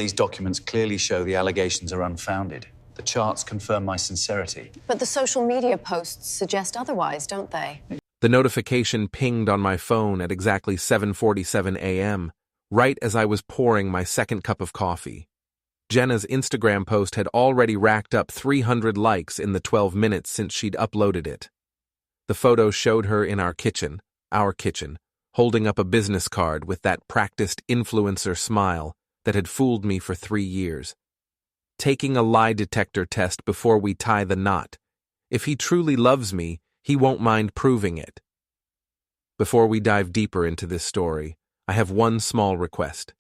These documents clearly show the allegations are unfounded. The charts confirm my sincerity. But the social media posts suggest otherwise, don't they? The notification pinged on my phone at exactly 7:47 a.m., right as I was pouring my second cup of coffee. Jenna's Instagram post had already racked up 300 likes in the 12 minutes since she'd uploaded it. The photo showed her in our kitchen, holding up a business card with that practiced influencer smile that had fooled me for 3 years. Taking a lie detector test before we tie the knot. If he truly loves me, he won't mind proving it. Before we dive deeper into this story, I have one small request.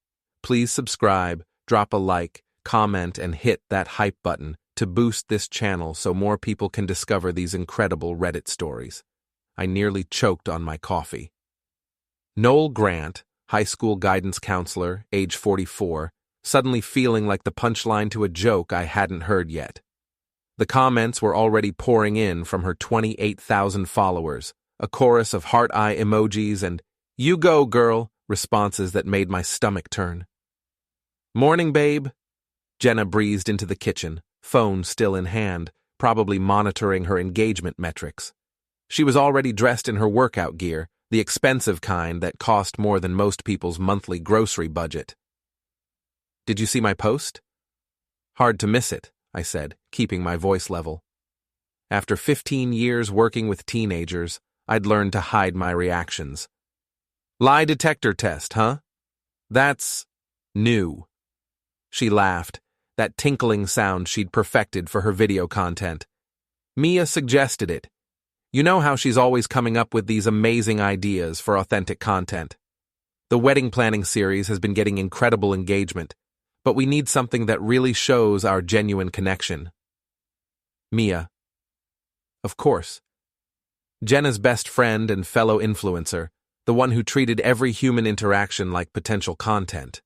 Please subscribe, drop a like, comment, and hit that hype button to boost this channel so more people can discover these incredible Reddit stories. I nearly choked on my coffee. Noel Grant, high school guidance counselor, age 44, suddenly feeling like the punchline to a joke I hadn't heard yet. The comments were already pouring in from her 28,000 followers, a chorus of heart eye emojis and "You go, girl" responses that made my stomach turn. "Morning, babe." Jenna breezed into the kitchen, phone still in hand, probably monitoring her engagement metrics. She was already dressed in her workout gear, the expensive kind that cost more than most people's monthly grocery budget. "Did you see my post?" "Hard to miss it," I said, keeping my voice level. After 15 years working with teenagers, I'd learned to hide my reactions. "Lie detector test, huh? That's new." She laughed, that tinkling sound she'd perfected for her video content. "Mia suggested it. You know how she's always coming up with these amazing ideas for authentic content. The wedding planning series has been getting incredible engagement, but we need something that really shows our genuine connection." Mia. Of course. Jenna's best friend and fellow influencer, the one who treated every human interaction like potential content.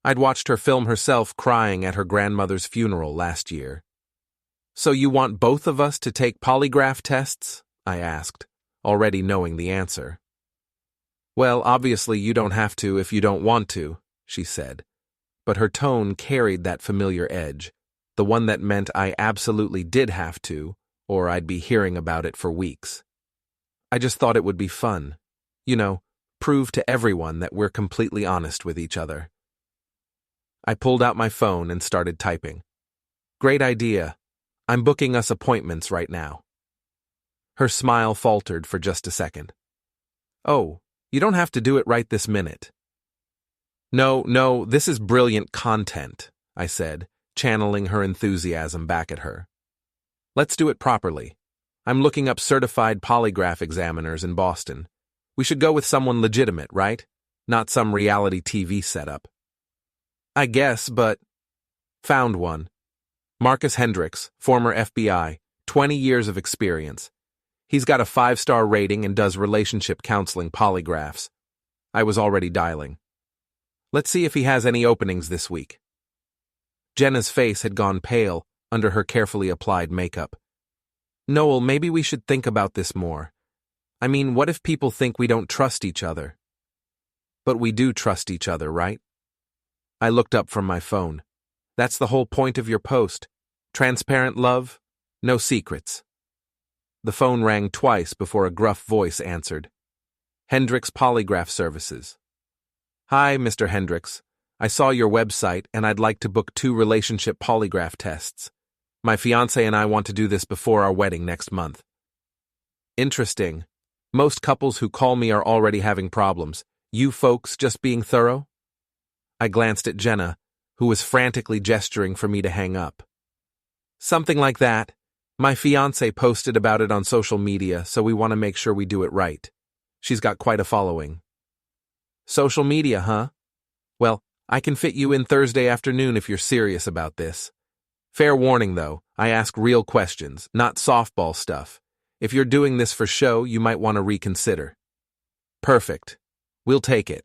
I'd watched her film herself crying at her grandmother's funeral last year. "So you want both of us to take polygraph tests?" I asked, already knowing the answer. "Well, obviously you don't have to if you don't want to," she said. But her tone carried that familiar edge, the one that meant I absolutely did have to, or I'd be hearing about it for weeks. "I just thought it would be fun. You know, prove to everyone that we're completely honest with each other." I pulled out my phone and started typing. "Great idea. I'm booking us appointments right now." Her smile faltered for just a second. "Oh, you don't have to do it right this minute." No, this is brilliant content," I said, channeling her enthusiasm back at her. "Let's do it properly. I'm looking up certified polygraph examiners in Boston. We should go with someone legitimate, right? Not some reality TV setup." "I guess, but..." "Found one. Marcus Hendricks, former FBI, 20 years of experience. He's got a 5-star rating and does relationship counseling polygraphs." I was already dialing. "Let's see if he has any openings this week." Jenna's face had gone pale under her carefully applied makeup. "Noel, maybe we should think about this more. I mean, what if people think we don't trust each other?" "But we do trust each other, right?" I looked up from my phone. "That's the whole point of your post. Transparent love, no secrets." The phone rang twice before a gruff voice answered. "Hendricks Polygraph Services." "Hi, Mr. Hendricks. I saw your website and I'd like to book 2 relationship polygraph tests. My fiancée and I want to do this before our wedding next month." "Interesting. Most couples who call me are already having problems. You folks just being thorough?" I glanced at Jenna, who was frantically gesturing for me to hang up. "Something like that. My fiancé posted about it on social media, so we want to make sure we do it right. She's got quite a following." "Social media, huh? Well, I can fit you in Thursday afternoon if you're serious about this. Fair warning, though, I ask real questions, not softball stuff. If you're doing this for show, you might want to reconsider." "Perfect. We'll take it."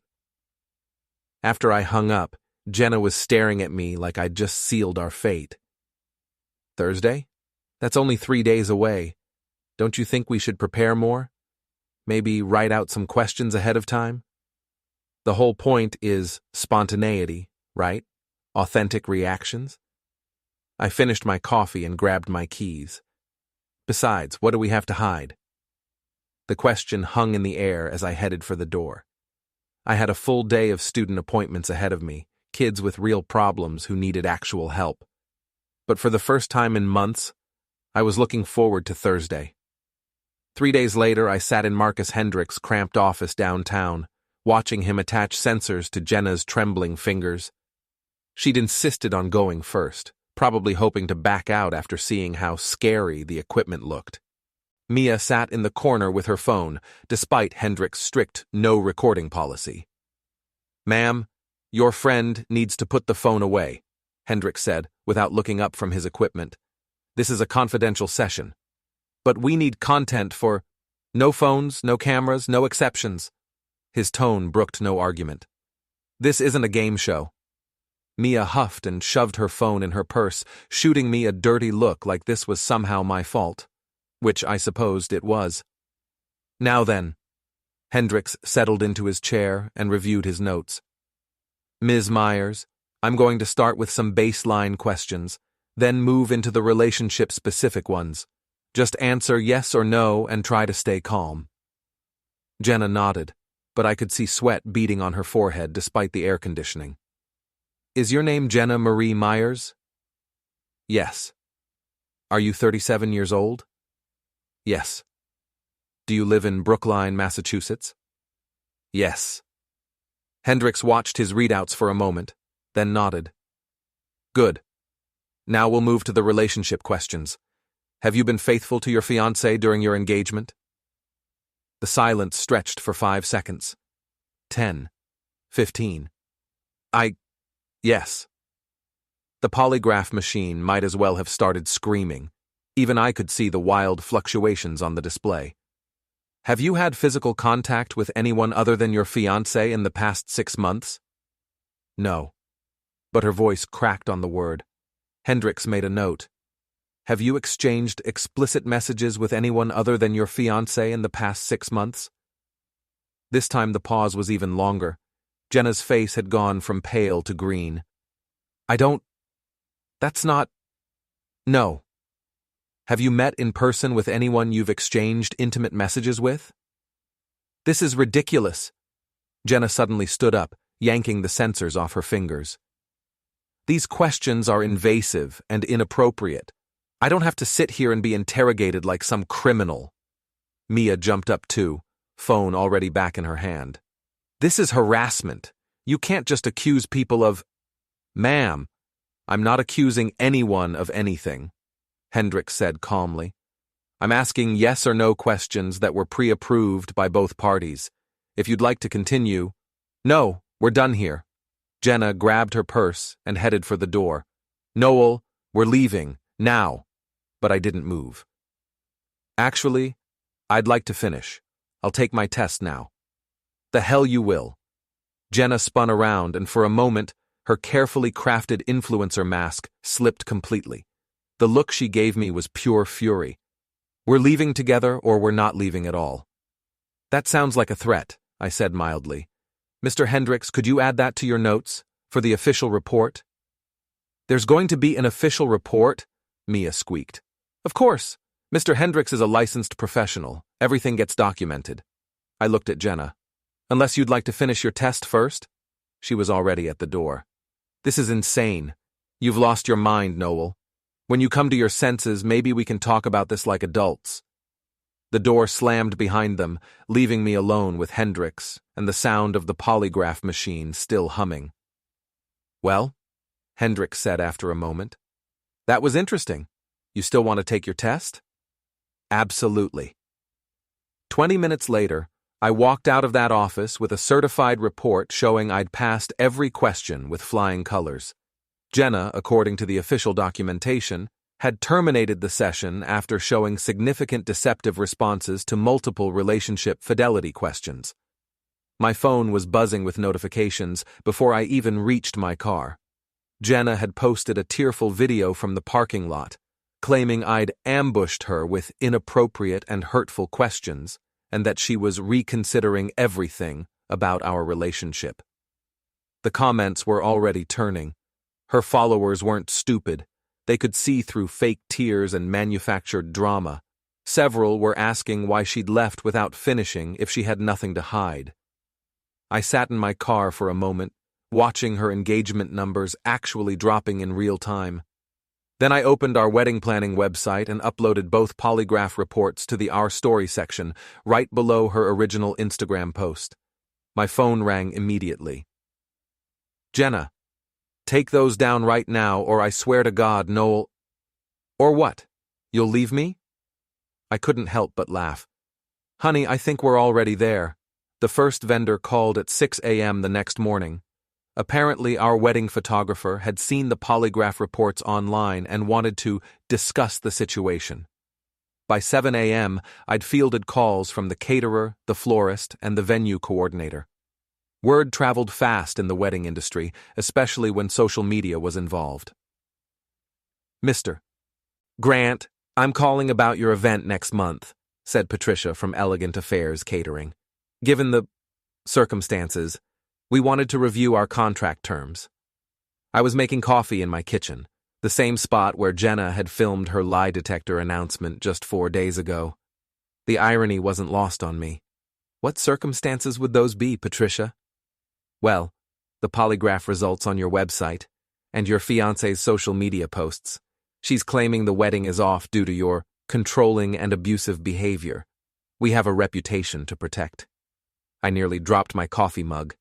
After I hung up, Jenna was staring at me like I'd just sealed our fate. "Thursday? That's only 3 days away. Don't you think we should prepare more? Maybe write out some questions ahead of time? The whole point is spontaneity, right? Authentic reactions? I finished my coffee and grabbed my keys. Besides, what do we have to hide? The question hung in the air as I headed for the door. I had a full day of student appointments ahead of me, kids with real problems who needed actual help. But for the first time in months, I was looking forward to Thursday. 3 days later, I sat in Marcus Hendricks' cramped office downtown, watching him attach sensors to Jenna's trembling fingers. She'd insisted on going first, probably hoping to back out after seeing how scary the equipment looked. Mia sat in the corner with her phone, despite Hendricks' strict no-recording policy. "Ma'am, your friend needs to put the phone away," Hendricks said, without looking up from his equipment. "This is a confidential session. But we need content for no phones, no cameras, no exceptions." His tone brooked no argument. "This isn't a game show." Mia huffed and shoved her phone in her purse, shooting me a dirty look like this was somehow my fault, which I supposed it was. "Now then." Hendricks settled into his chair and reviewed his notes. "Ms. Myers, I'm going to start with some baseline questions, then move into the relationship-specific ones. Just answer yes or no and try to stay calm." Jenna nodded, but I could see sweat beading on her forehead despite the air conditioning. "Is your name Jenna Marie Myers?" "Yes." "Are you 37 years old?" "Yes." "Do you live in Brookline, Massachusetts?" "Yes." Hendricks watched his readouts for a moment, then nodded. "Good. Now we'll move to the relationship questions. Have you been faithful to your fiancée during your engagement?" The silence stretched for 5 seconds. 10. 15. Yes. The polygraph machine might as well have started screaming. Even I could see the wild fluctuations on the display. "Have you had physical contact with anyone other than your fiancé in the past 6 months?" "No." But her voice cracked on the word. Hendricks made a note. "Have you exchanged explicit messages with anyone other than your fiancé in the past 6 months?" This time the pause was even longer. Jenna's face had gone from pale to green. That's not... No." "Have you met in person with anyone you've exchanged intimate messages with?" "This is ridiculous." Jenna suddenly stood up, yanking the sensors off her fingers. "These questions are invasive and inappropriate. I don't have to sit here and be interrogated like some criminal." Mia jumped up too, phone already back in her hand. "This is harassment. You can't just accuse people of..." "Ma'am, I'm not accusing anyone of anything," Hendricks said calmly. "I'm asking yes or no questions that were pre-approved by both parties. If you'd like to continue..." "No, we're done here." Jenna grabbed her purse and headed for the door. "Noel, we're leaving, now." But I didn't move. "Actually, I'd like to finish. I'll take my test now." "The hell you will." Jenna spun around, and for a moment, her carefully crafted influencer mask slipped completely. The look she gave me was pure fury. "We're leaving together or we're not leaving at all." "That sounds like a threat," I said mildly. "Mr. Hendricks, could you add that to your notes, for the official report?" "There's going to be an official report?" Mia squeaked. "Of course. Mr. Hendricks is a licensed professional. Everything gets documented." I looked at Jenna. "Unless you'd like to finish your test first?" She was already at the door. "This is insane. You've lost your mind, Noel. When you come to your senses, maybe we can talk about this like adults." The door slammed behind them, leaving me alone with Hendricks and the sound of the polygraph machine still humming. "Well," Hendricks said after a moment, "that was interesting. You still want to take your test?" "Absolutely." 20 minutes later, I walked out of that office with a certified report showing I'd passed every question with flying colors. Jenna, according to the official documentation, had terminated the session after showing significant deceptive responses to multiple relationship fidelity questions. My phone was buzzing with notifications before I even reached my car. Jenna had posted a tearful video from the parking lot, claiming I'd ambushed her with inappropriate and hurtful questions, and that she was reconsidering everything about our relationship. The comments were already turning. Her followers weren't stupid. They could see through fake tears and manufactured drama. Several were asking why she'd left without finishing if she had nothing to hide. I sat in my car for a moment, watching her engagement numbers actually dropping in real time. Then I opened our wedding planning website and uploaded both polygraph reports to the Our Story section, right below her original Instagram post. My phone rang immediately. Jenna, take those down right now, or I swear to God, Noel. Or what? You'll leave me? I couldn't help but laugh. Honey, I think we're already there. The first vendor called at 6 a.m. the next morning. Apparently, our wedding photographer had seen the polygraph reports online and wanted to discuss the situation. By 7 a.m., I'd fielded calls from the caterer, the florist, and the venue coordinator. Word traveled fast in the wedding industry, especially when social media was involved. Mr. Grant, I'm calling about your event next month, said Patricia from Elegant Affairs Catering. Given the circumstances, we wanted to review our contract terms. I was making coffee in my kitchen, the same spot where Jenna had filmed her lie detector announcement just 4 days ago. The irony wasn't lost on me. What circumstances would those be, Patricia? Well, the polygraph results on your website, and your fiancé's social media posts. She's claiming the wedding is off due to your controlling and abusive behavior. We have a reputation to protect. I nearly dropped my coffee mug.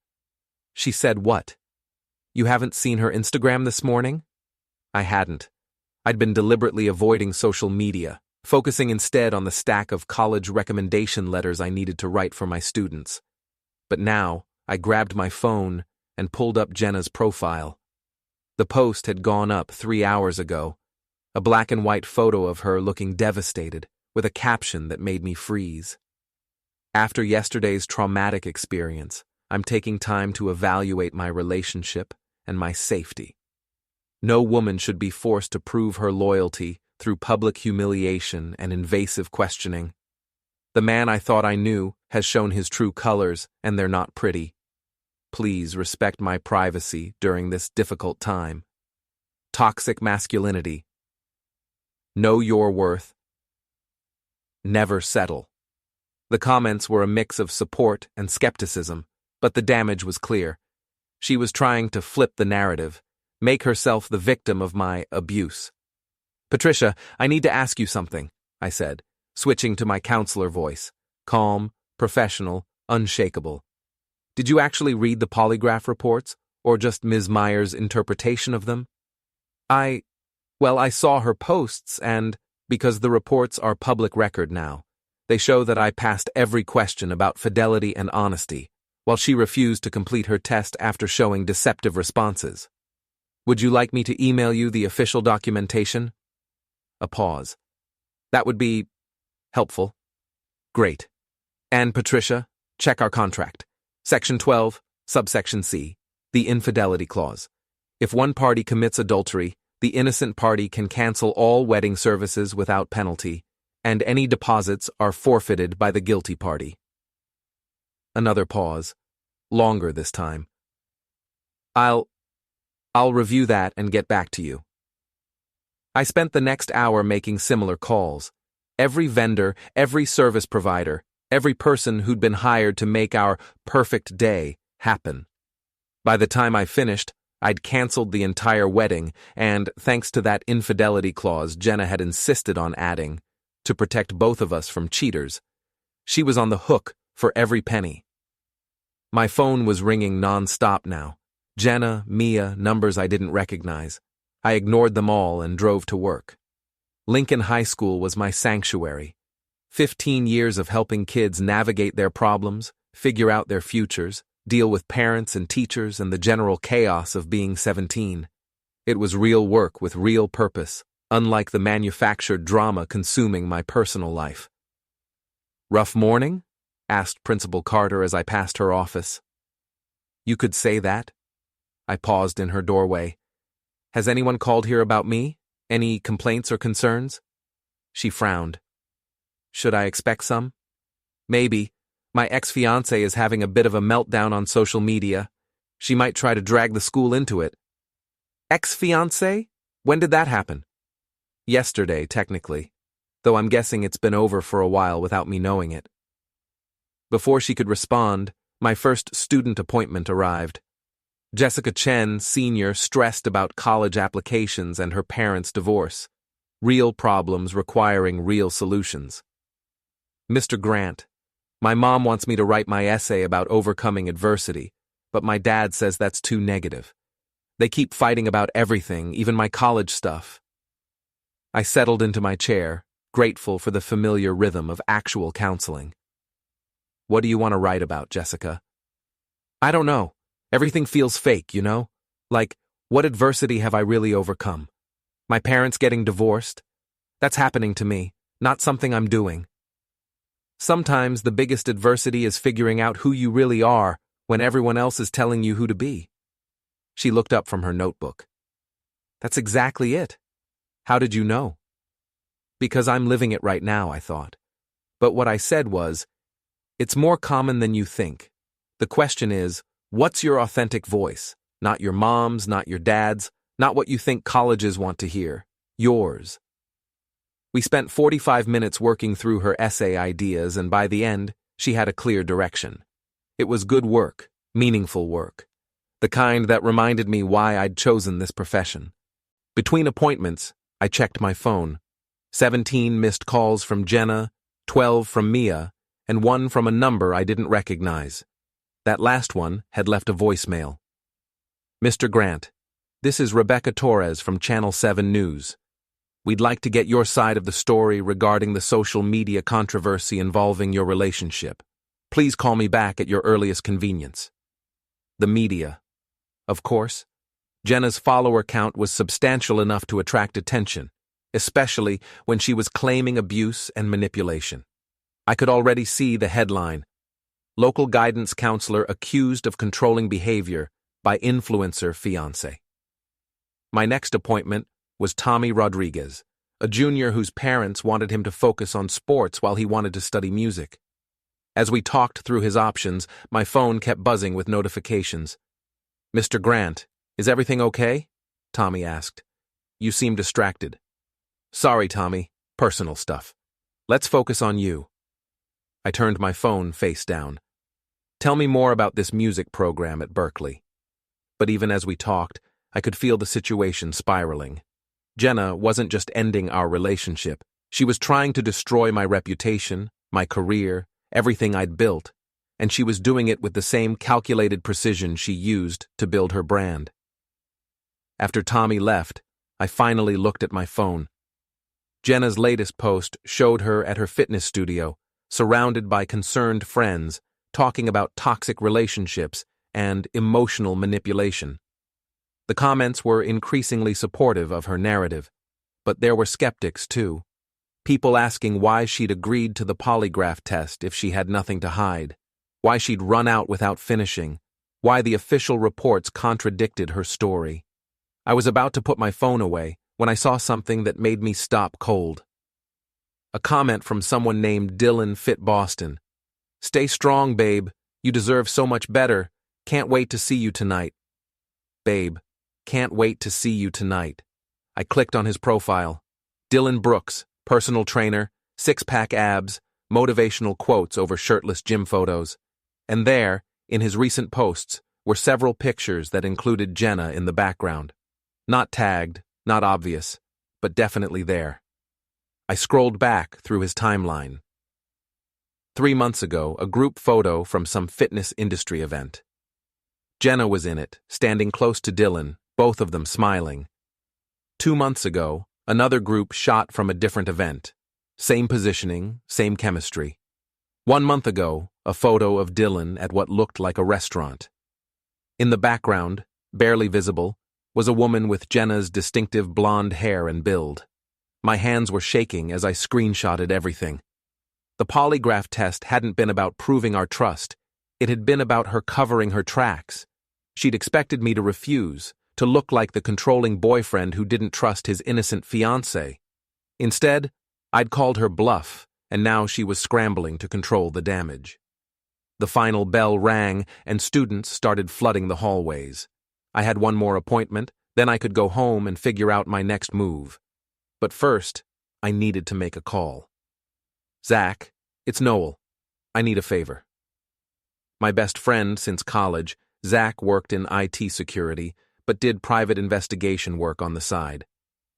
She said what? You haven't seen her Instagram this morning? I hadn't. I'd been deliberately avoiding social media, focusing instead on the stack of college recommendation letters I needed to write for my students. But now, I grabbed my phone and pulled up Jenna's profile. The post had gone up 3 hours ago, a black and white photo of her looking devastated, with a caption that made me freeze. After yesterday's traumatic experience, I'm taking time to evaluate my relationship and my safety. No woman should be forced to prove her loyalty through public humiliation and invasive questioning. The man I thought I knew has shown his true colors, and they're not pretty. Please respect my privacy during this difficult time. Toxic masculinity. Know your worth. Never settle. The comments were a mix of support and skepticism, but the damage was clear. She was trying to flip the narrative, make herself the victim of my abuse. Patricia, I need to ask you something, I said, switching to my counselor voice, calm, professional, unshakable. Did you actually read the polygraph reports, or just Ms. Meyer's interpretation of them? I saw her posts, and because the reports are public record now, they show that I passed every question about fidelity and honesty, while she refused to complete her test after showing deceptive responses. Would you like me to email you the official documentation? A pause. That would be helpful. Great. And Patricia, check our contract. Section 12, subsection C, the infidelity clause. If one party commits adultery, the innocent party can cancel all wedding services without penalty, and any deposits are forfeited by the guilty party. Another pause. Longer this time. I'll review that and get back to you. I spent the next hour making similar calls. Every vendor, every service provider, every person who'd been hired to make our perfect day happen. By the time I finished, I'd canceled the entire wedding, and thanks to that infidelity clause Jenna had insisted on adding, to protect both of us from cheaters, she was on the hook for every penny. My phone was ringing non-stop now. Jenna, Mia, numbers I didn't recognize. I ignored them all and drove to work. Lincoln High School was my sanctuary. 15 years of helping kids navigate their problems, figure out their futures, deal with parents and teachers and the general chaos of being 17. It was real work with real purpose, unlike the manufactured drama consuming my personal life. Rough morning? Asked Principal Carter as I passed her office. You could say that? I paused in her doorway. Has anyone called here about me? Any complaints or concerns? She frowned. Should I expect some? Maybe. My ex-fiancée is having a bit of a meltdown on social media. She might try to drag the school into it. Ex-fiancée? When did that happen? Yesterday, technically, though I'm guessing it's been over for a while without me knowing it. Before she could respond, my first student appointment arrived. Jessica Chen, Sr., stressed about college applications and her parents' divorce. Real problems requiring real solutions. Mr. Grant, my mom wants me to write my essay about overcoming adversity, but my dad says that's too negative. They keep fighting about everything, even my college stuff. I settled into my chair, grateful for the familiar rhythm of actual counseling. What do you want to write about, Jessica? I don't know. Everything feels fake, you know? Like, what adversity have I really overcome? My parents getting divorced? That's happening to me, not something I'm doing. Sometimes the biggest adversity is figuring out who you really are when everyone else is telling you who to be. She looked up from her notebook. That's exactly it. How did you know? Because I'm living it right now, I thought. But what I said was, it's more common than you think. The question is, what's your authentic voice? Not your mom's, not your dad's, not what you think colleges want to hear. Yours. We spent 45 minutes working through her essay ideas, and by the end, she had a clear direction. It was good work, meaningful work. The kind that reminded me why I'd chosen this profession. Between appointments, I checked my phone. 17 missed calls from Jenna, 12 from Mia, and 1 from a number I didn't recognize. That last one had left a voicemail. Mr. Grant, this is Rebecca Torres from Channel 7 News. We'd like to get your side of the story regarding the social media controversy involving your relationship. Please call me back at your earliest convenience. The media. Of course, Jenna's follower count was substantial enough to attract attention, especially when she was claiming abuse and manipulation. I could already see the headline: Local guidance counselor accused of controlling behavior by influencer fiancé. My next appointment was Tommy Rodriguez, a junior whose parents wanted him to focus on sports while he wanted to study music. As we talked through his options, my phone kept buzzing with notifications. Mr. Grant, is everything okay? Tommy asked. You seem distracted. Sorry, Tommy. Personal stuff. Let's focus on you. I turned my phone face down. Tell me more about this music program at Berkeley. But even as we talked, I could feel the situation spiraling. Jenna wasn't just ending our relationship. She was trying to destroy my reputation, my career, everything I'd built, and she was doing it with the same calculated precision she used to build her brand. After Tommy left, I finally looked at my phone. Jenna's latest post showed her at her fitness studio, surrounded by concerned friends, talking about toxic relationships and emotional manipulation. The comments were increasingly supportive of her narrative, but there were skeptics too. People asking why she'd agreed to the polygraph test if she had nothing to hide, why she'd run out without finishing, why the official reports contradicted her story. I was about to put my phone away when I saw something that made me stop cold. A comment from someone named Dylan Fit Boston. Stay strong, babe. You deserve so much better. Can't wait to see you tonight. Babe, can't wait to see you tonight. I clicked on his profile. Dylan Brooks, personal trainer, six-pack abs, motivational quotes over shirtless gym photos. And there, in his recent posts, were several pictures that included Jenna in the background. Not tagged, not obvious, but definitely there. I scrolled back through his timeline. 3 months ago, a group photo from some fitness industry event. Jenna was in it, standing close to Dylan, both of them smiling. 2 months ago, another group shot from a different event. Same positioning, same chemistry. 1 month ago, a photo of Dylan at what looked like a restaurant. In the background, barely visible, was a woman with Jenna's distinctive blonde hair and build. My hands were shaking as I screenshotted everything. The polygraph test hadn't been about proving our trust. It had been about her covering her tracks. She'd expected me to refuse, to look like the controlling boyfriend who didn't trust his innocent fiancée. Instead, I'd called her bluff, and now she was scrambling to control the damage. The final bell rang, and students started flooding the hallways. I had one more appointment, Then I could go home and figure out my next move. But first, I needed to make a call. Zach, it's Noel. I need a favor. My best friend since college, Zach, worked in IT security, but did private investigation work on the side.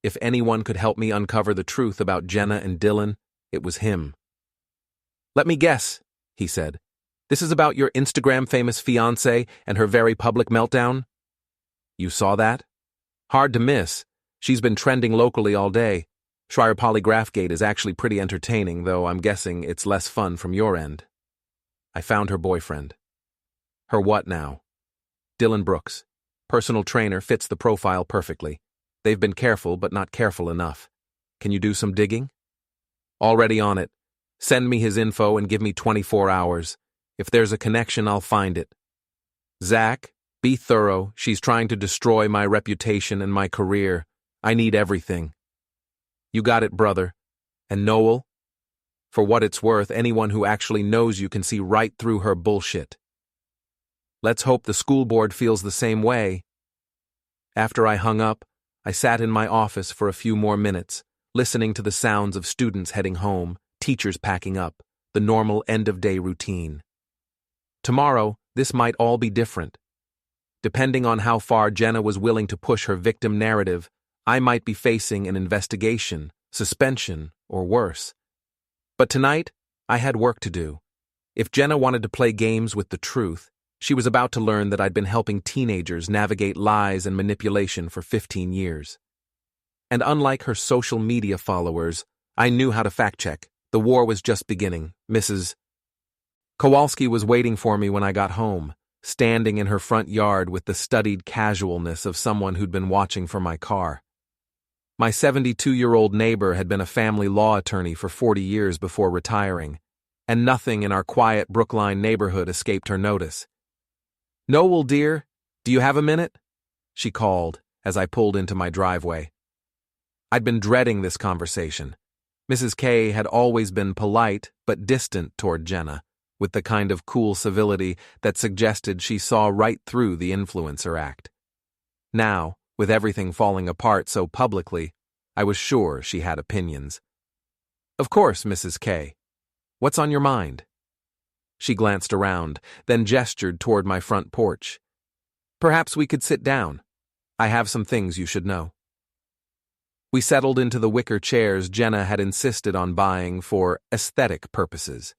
If anyone could help me uncover the truth about Jenna and Dylan, it was him. Let me guess, he said. This is about your Instagram-famous fiancée and her very public meltdown? You saw that? Hard to miss. She's been trending locally all day. Schreier Polygraphgate is actually pretty entertaining, though I'm guessing it's less fun from your end. I found her boyfriend. Her what now? Dylan Brooks. Personal trainer, fits the profile perfectly. They've been careful, but not careful enough. Can you do some digging? Already on it. Send me his info and give me 24 hours. If there's a connection, I'll find it. Zach, be thorough. She's trying to destroy my reputation and my career. I need everything. You got it, brother. And Noel? For what it's worth, anyone who actually knows you can see right through her bullshit. Let's hope the school board feels the same way. After I hung up, I sat in my office for a few more minutes, listening to the sounds of students heading home, teachers packing up, the normal end-of-day routine. Tomorrow, this might all be different. Depending on how far Jenna was willing to push her victim narrative, I might be facing an investigation, suspension, or worse. But tonight, I had work to do. If Jenna wanted to play games with the truth, she was about to learn that I'd been helping teenagers navigate lies and manipulation for 15 years. And unlike her social media followers, I knew how to fact-check. The war was just beginning. Mrs. Kowalski was waiting for me when I got home, standing in her front yard with the studied casualness of someone who'd been watching for my car. My 72-year-old neighbor had been a family law attorney for 40 years before retiring, and nothing in our quiet Brookline neighborhood escaped her notice. "Noel, dear, do you have a minute?" she called as I pulled into my driveway. I'd been dreading this conversation. Mrs. K had always been polite but distant toward Jenna, with the kind of cool civility that suggested she saw right through the influencer act. Now, with everything falling apart so publicly, I was sure she had opinions. "Of course, Mrs. K. What's on your mind?" She glanced around, then gestured toward my front porch. "Perhaps we could sit down. I have some things you should know." We settled into the wicker chairs Jenna had insisted on buying for aesthetic purposes.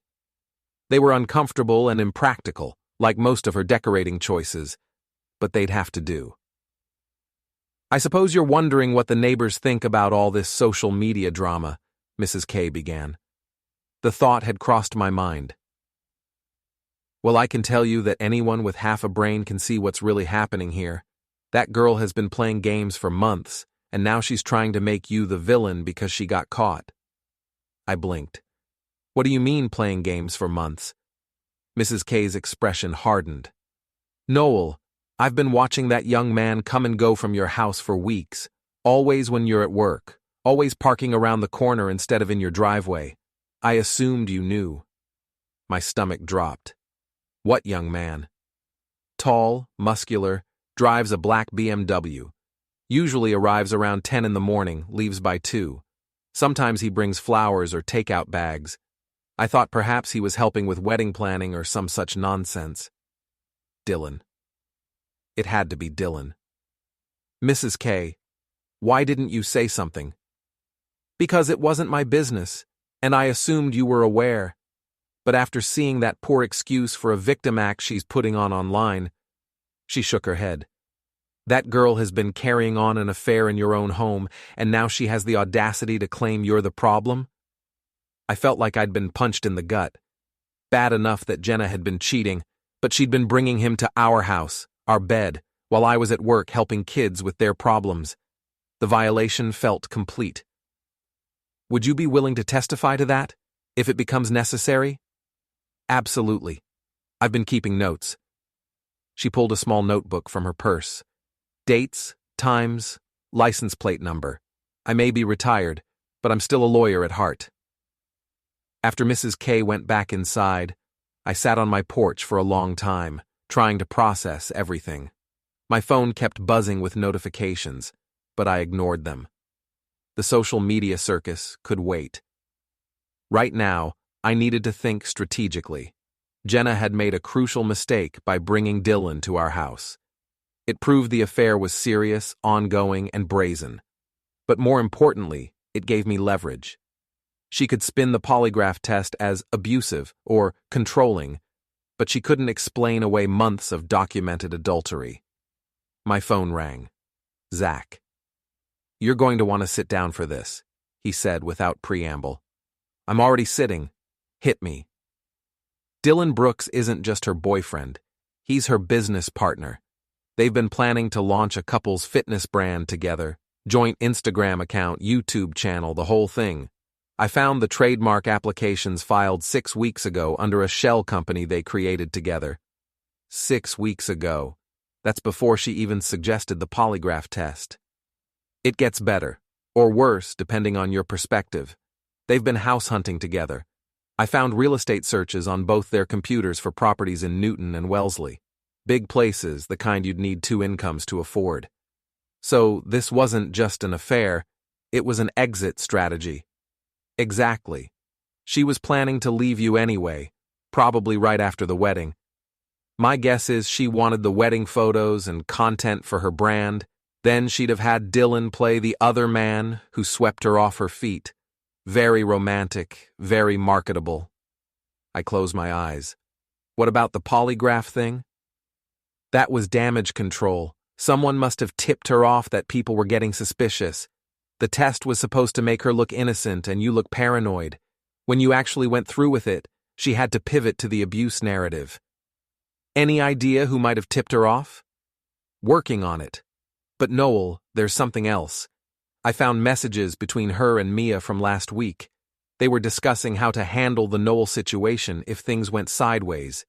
They were uncomfortable and impractical, like most of her decorating choices, but they'd have to do. "I suppose you're wondering what the neighbors think about all this social media drama," Mrs. K began. The thought had crossed my mind. "Well, I can tell you that anyone with half a brain can see what's really happening here. That girl has been playing games for months, and now she's trying to make you the villain because she got caught." I blinked. "What do you mean playing games for months?" Mrs. K's expression hardened. "Noel, I've been watching that young man come and go from your house for weeks, always when you're at work, always parking around the corner instead of in your driveway. I assumed you knew." My stomach dropped. "What young man?" "Tall, muscular, drives a black BMW. Usually arrives around 10 in the morning, leaves by 2. Sometimes he brings flowers or takeout bags. I thought perhaps he was helping with wedding planning or some such nonsense." Dylan. It had to be Dylan. "Mrs. K, why didn't you say something?" "Because it wasn't my business, and I assumed you were aware. But after seeing that poor excuse for a victim act she's putting on online," she shook her head. "That girl has been carrying on an affair in your own home, and now she has the audacity to claim you're the problem?" I felt like I'd been punched in the gut. Bad enough that Jenna had been cheating, but she'd been bringing him to our house, our bed, while I was at work helping kids with their problems. The violation felt complete. "Would you be willing to testify to that, if it becomes necessary?" "Absolutely. I've been keeping notes." She pulled a small notebook from her purse. "Dates, times, license plate number. I may be retired, but I'm still a lawyer at heart." After Mrs. K went back inside, I sat on my porch for a long time, trying to process everything. My phone kept buzzing with notifications, but I ignored them. The social media circus could wait. Right now, I needed to think strategically. Jenna had made a crucial mistake by bringing Dylan to our house. It proved the affair was serious, ongoing, and brazen. But more importantly, it gave me leverage. She could spin the polygraph test as abusive or controlling, but she couldn't explain away months of documented adultery. My phone rang. Zach. "You're going to want to sit down for this," he said without preamble. "I'm already sitting. Hit me." Dylan Brooks isn't just her boyfriend. He's her business partner. They've been planning to launch a couple's fitness brand together, joint Instagram account, YouTube channel, the whole thing. I found the trademark applications filed 6 weeks ago under a shell company they created together. 6 weeks ago. That's before she even suggested the polygraph test. It gets better, or worse, depending on your perspective. They've been house hunting together. I found real estate searches on both their computers for properties in Newton and Wellesley. Big places, the kind you'd need 2 incomes to afford. So this wasn't just an affair, it was an exit strategy. Exactly. She was planning to leave you anyway, probably right after the wedding. My guess is she wanted the wedding photos and content for her brand. Then she'd have had Dylan play the other man who swept her off her feet. Very romantic, very marketable. I closed my eyes. What about the polygraph thing? That was damage control. Someone must have tipped her off that people were getting suspicious. The test was supposed to make her look innocent and you look paranoid. When you actually went through with it, she had to pivot to the abuse narrative. Any idea who might have tipped her off? Working on it. But Noel, there's something else. I found messages between her and Mia from last week. They were discussing how to handle the Noel situation if things went sideways.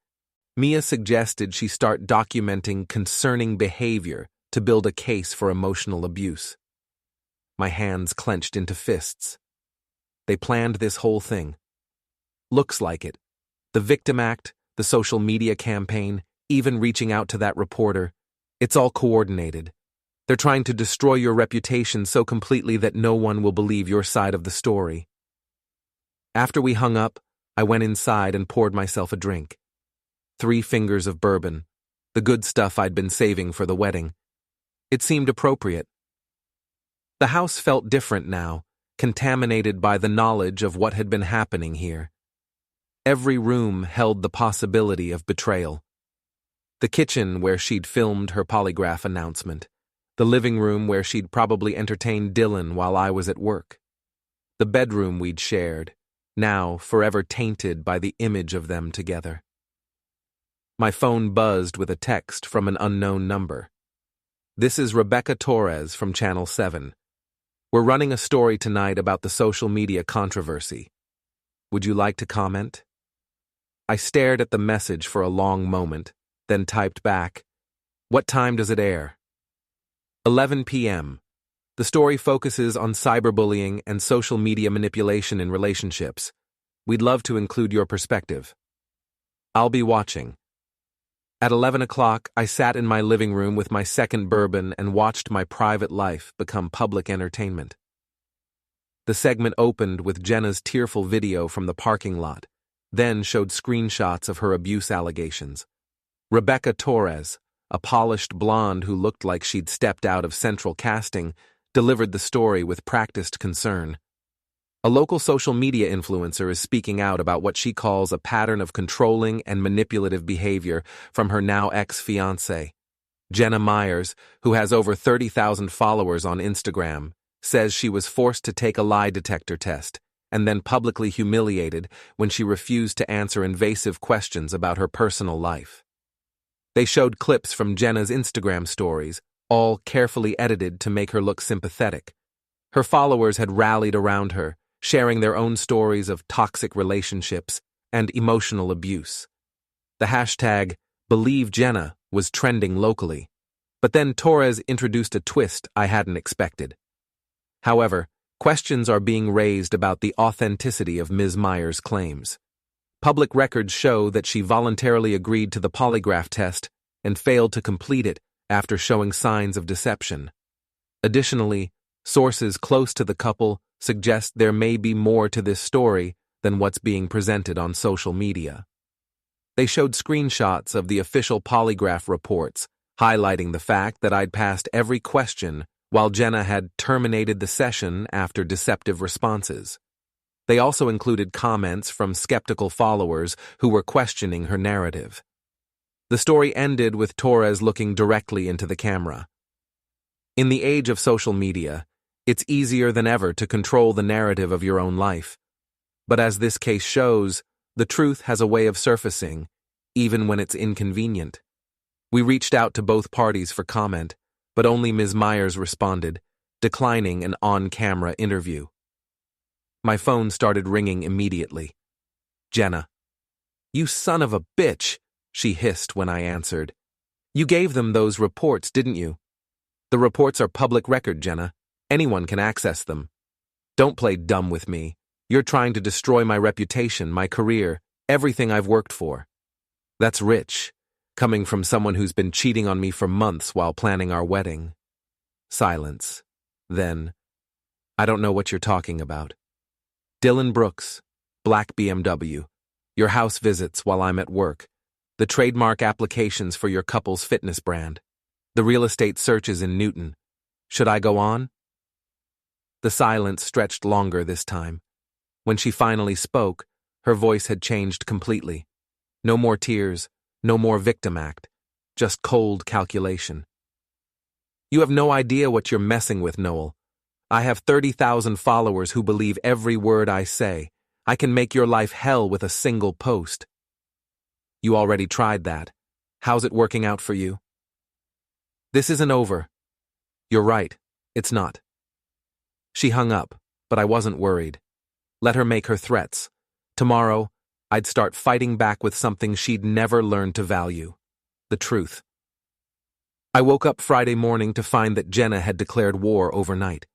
Mia suggested she start documenting concerning behavior to build a case for emotional abuse. My hands clenched into fists. They planned this whole thing. Looks like it. The victim act, the social media campaign, even reaching out to that reporter. It's all coordinated. They're trying to destroy your reputation so completely that no one will believe your side of the story. After we hung up, I went inside and poured myself a drink. 3 fingers of bourbon, the good stuff I'd been saving for the wedding. It seemed appropriate. The house felt different now, contaminated by the knowledge of what had been happening here. Every room held the possibility of betrayal. The kitchen where she'd filmed her polygraph announcement. The living room where she'd probably entertained Dylan while I was at work. The bedroom we'd shared, now forever tainted by the image of them together. My phone buzzed with a text from an unknown number. "This is Rebecca Torres from Channel 7. We're running a story tonight about the social media controversy. Would you like to comment?" I stared at the message for a long moment, then typed back, "What time does it air?" 11 p.m. The story focuses on cyberbullying and social media manipulation in relationships. We'd love to include your perspective. I'll be watching. At 11 o'clock, I sat in my living room with my second bourbon and watched my private life become public entertainment. The segment opened with Jenna's tearful video from the parking lot, then showed screenshots of her abuse allegations. Rebecca Torres, a polished blonde who looked like she'd stepped out of central casting, delivered the story with practiced concern. A local social media influencer is speaking out about what she calls a pattern of controlling and manipulative behavior from her now ex-fiancée. Jenna Myers, who has over 30,000 followers on Instagram, says she was forced to take a lie detector test and then publicly humiliated when she refused to answer invasive questions about her personal life. They showed clips from Jenna's Instagram stories, all carefully edited to make her look sympathetic. Her followers had rallied around her, sharing their own stories of toxic relationships and emotional abuse. The hashtag #BelieveJenna was trending locally, but then Torres introduced a twist I hadn't expected. However, questions are being raised about the authenticity of Ms. Myers' claims. Public records show that she voluntarily agreed to the polygraph test and failed to complete it after showing signs of deception. Additionally, sources close to the couple suggest there may be more to this story than what's being presented on social media. They showed screenshots of the official polygraph reports, highlighting the fact that I'd passed every question while Jenna had terminated the session after deceptive responses. They also included comments from skeptical followers who were questioning her narrative. The story ended with Torres looking directly into the camera. In the age of social media, it's easier than ever to control the narrative of your own life. But as this case shows, the truth has a way of surfacing, even when it's inconvenient. We reached out to both parties for comment, but only Ms. Myers responded, declining an on-camera interview. My phone started ringing immediately. Jenna. "You son of a bitch," she hissed when I answered. "You gave them those reports, didn't you? The reports are public record, Jenna. Anyone can access them. Don't play dumb with me. You're trying to destroy my reputation, my career, everything I've worked for. That's rich, coming from someone who's been cheating on me for months while planning our wedding." Silence. Then, "I don't know what you're talking about. Dylan Brooks, black BMW, your house visits while I'm at work, the trademark applications for your couple's fitness brand, the real estate searches in Newton. Should I go on?" The silence stretched longer this time. When she finally spoke, her voice had changed completely. No more tears, no more victim act, just cold calculation. "You have no idea what you're messing with, Noel. I have 30,000 followers who believe every word I say. I can make your life hell with a single post." "You already tried that. How's it working out for you?" "This isn't over." "You're right, it's not." She hung up, but I wasn't worried. Let her make her threats. Tomorrow, I'd start fighting back with something she'd never learned to value: the truth. I woke up Friday morning to find that Jenna had declared war overnight.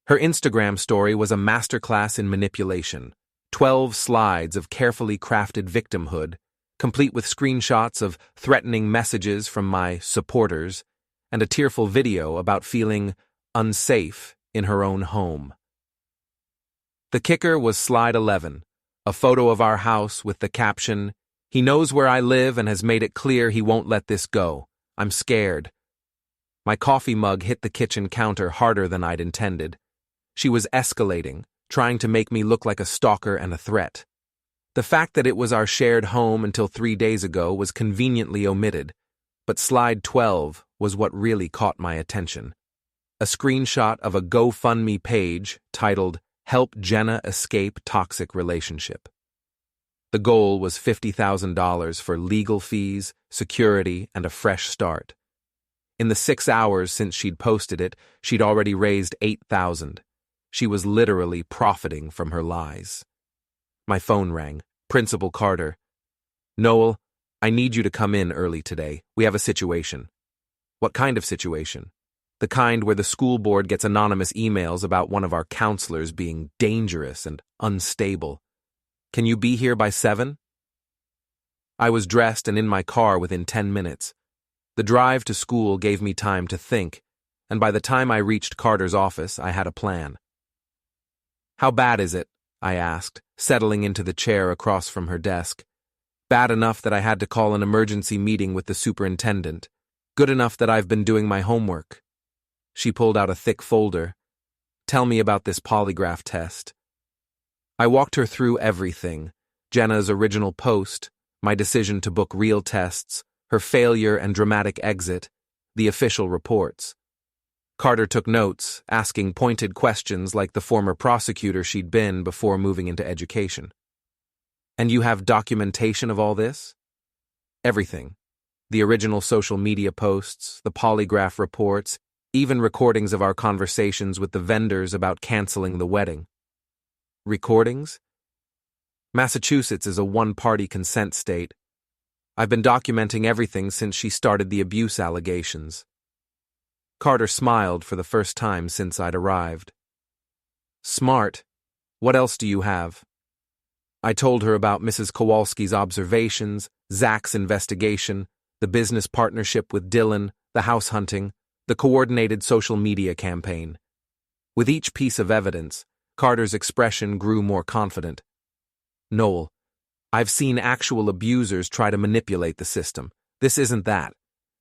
Her Instagram story was a masterclass in manipulation. 12 slides of carefully crafted victimhood, complete with screenshots of threatening messages from my supporters, and a tearful video about feeling unsafe in her own home. The kicker was slide 11, a photo of our house with the caption, "He knows where I live and has made it clear he won't let this go. I'm scared." My coffee mug hit the kitchen counter harder than I'd intended. She was escalating, trying to make me look like a stalker and a threat. The fact that it was our shared home until 3 days ago was conveniently omitted, but slide 12 was what really caught my attention. A screenshot of a GoFundMe page titled, "Help Jenna Escape Toxic Relationship." The goal was $50,000 for legal fees, security, and a fresh start. In the 6 hours since she'd posted it, she'd already raised $8,000. She was literally profiting from her lies. My phone rang. Principal Carter. "Noel, I need you to come in early today. We have a situation." "What kind of situation?" "The kind where the school board gets anonymous emails about one of our counselors being dangerous and unstable. Can you be here by 7? I was dressed and in my car within 10 minutes. The drive to school gave me time to think, and by the time I reached Carter's office, I had a plan. "How bad is it?" I asked, settling into the chair across from her desk. "Bad enough that I had to call an emergency meeting with the superintendent. Good enough that I've been doing my homework." She pulled out a thick folder. "Tell me about this polygraph test." I walked her through everything: Jenna's original post, my decision to book real tests, her failure and dramatic exit, the official reports. Carter took notes, asking pointed questions like the former prosecutor she'd been before moving into education. "And you have documentation of all this?" "Everything. The original social media posts, the polygraph reports, even recordings of our conversations with the vendors about canceling the wedding." "Recordings?" "Massachusetts is a one-party consent state. I've been documenting everything since she started the abuse allegations." Carter smiled for the first time since I'd arrived. "Smart. What else do you have?" I told her about Mrs. Kowalski's observations, Zach's investigation, the business partnership with Dylan, the house hunting, the coordinated social media campaign. With each piece of evidence, Carter's expression grew more confident. Noel, I've seen actual abusers try to manipulate the system. This isn't that.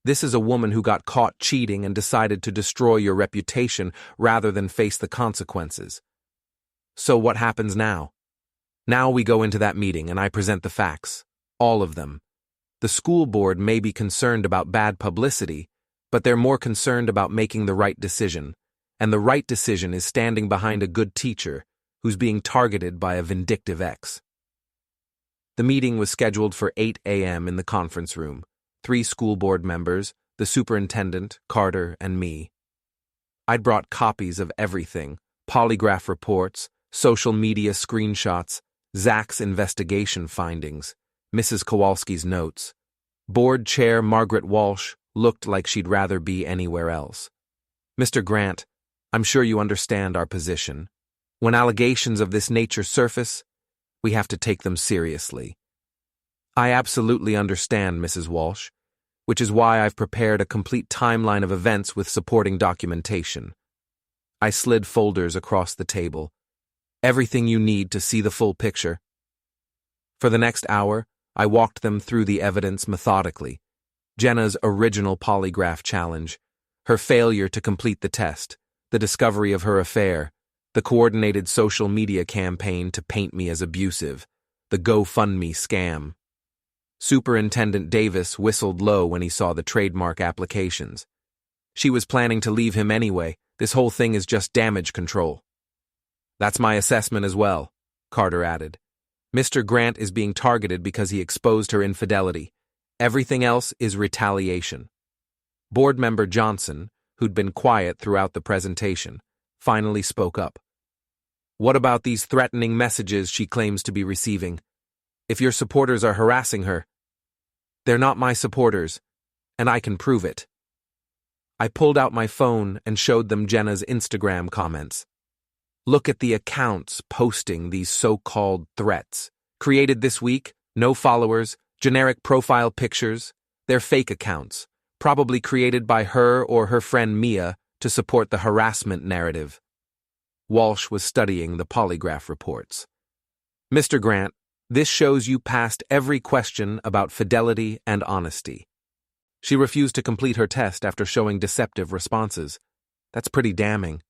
This is a woman who got caught cheating and decided to destroy your reputation rather than face the consequences. So what happens now? Now we go into that meeting and I present the facts. All of them. The school board may be concerned about bad publicity, but they're more concerned about making the right decision. And the right decision is standing behind a good teacher who's being targeted by a vindictive ex. The meeting was scheduled for 8 a.m. in the conference room. 3 school board members, the superintendent, Carter, and me. I'd brought copies of everything: polygraph reports, social media screenshots, Zach's investigation findings, Mrs. Kowalski's notes. Board Chair Margaret Walsh looked like she'd rather be anywhere else. Mr. Grant, I'm sure you understand our position. When allegations of this nature surface, we have to take them seriously. I absolutely understand, Mrs. Walsh, which is why I've prepared a complete timeline of events with supporting documentation. I slid folders across the table. Everything you need to see the full picture. For the next hour, I walked them through the evidence methodically. Jenna's original polygraph challenge, her failure to complete the test, the discovery of her affair, the coordinated social media campaign to paint me as abusive, the GoFundMe scam. Superintendent Davis whistled low when he saw the trademark applications. She was planning to leave him anyway. This whole thing is just damage control. That's my assessment as well, Carter added. Mr. Grant is being targeted because he exposed her infidelity. Everything else is retaliation. Board member Johnson, who'd been quiet throughout the presentation, finally spoke up. What about these threatening messages she claims to be receiving? If your supporters are harassing her, they're not my supporters, and I can prove it. I pulled out my phone and showed them Jenna's Instagram comments. Look at the accounts posting these so-called threats. Created this week, no followers, generic profile pictures. They're fake accounts, probably created by her or her friend Mia to support the harassment narrative. Walsh was studying the polygraph reports. Mr. Grant, this shows you passed every question about fidelity and honesty. She refused to complete her test after showing deceptive responses. That's pretty damning.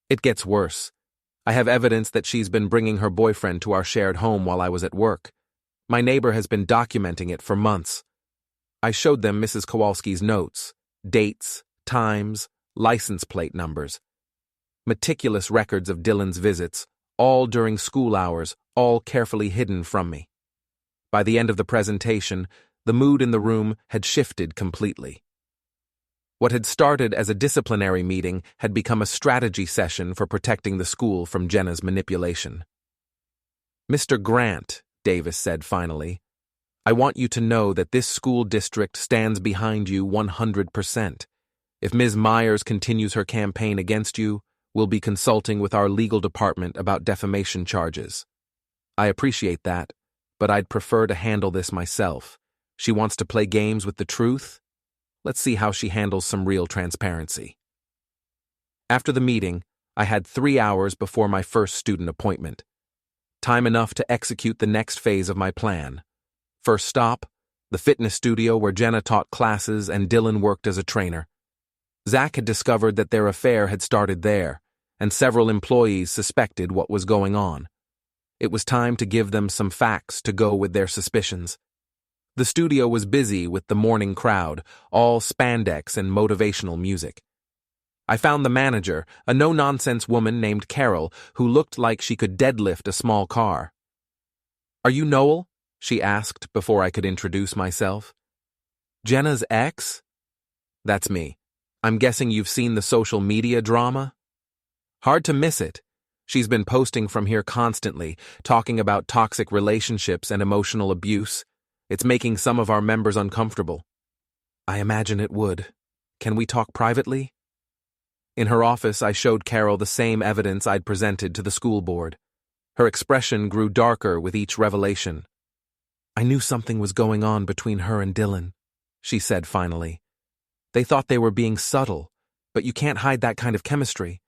It gets worse. I have evidence that she's been bringing her boyfriend to our shared home while I was at work. My neighbor has been documenting it for months. I showed them Mrs. Kowalski's notes, dates, times, license plate numbers. Meticulous records of Dylan's visits, all during school hours, all carefully hidden from me. By the end of the presentation, the mood in the room had shifted completely. What had started as a disciplinary meeting had become a strategy session for protecting the school from Jenna's manipulation. Mr. Grant, Davis said finally, I want you to know that this school district stands behind you 100%. If Ms. Myers continues her campaign against you, we'll be consulting with our legal department about defamation charges. I appreciate that, but I'd prefer to handle this myself. She wants to play games with the truth? Let's see how she handles some real transparency. After the meeting, I had 3 hours before my first student appointment. Time enough to execute the next phase of my plan. First stop, the fitness studio where Jenna taught classes and Dylan worked as a trainer. Zach had discovered that their affair had started there, and several employees suspected what was going on. It was time to give them some facts to go with their suspicions. The studio was busy with the morning crowd, all spandex and motivational music. I found the manager, a no-nonsense woman named Carol, who looked like she could deadlift a small car. Are you Noel? She asked before I could introduce myself. Jenna's ex? That's me. I'm guessing you've seen the social media drama? Hard to miss it. She's been posting from here constantly, talking about toxic relationships and emotional abuse. It's making some of our members uncomfortable. I imagine it would. Can we talk privately? In her office, I showed Carol the same evidence I'd presented to the school board. Her expression grew darker with each revelation. I knew something was going on between her and Dylan, she said finally. They thought they were being subtle, but you can't hide that kind of chemistry.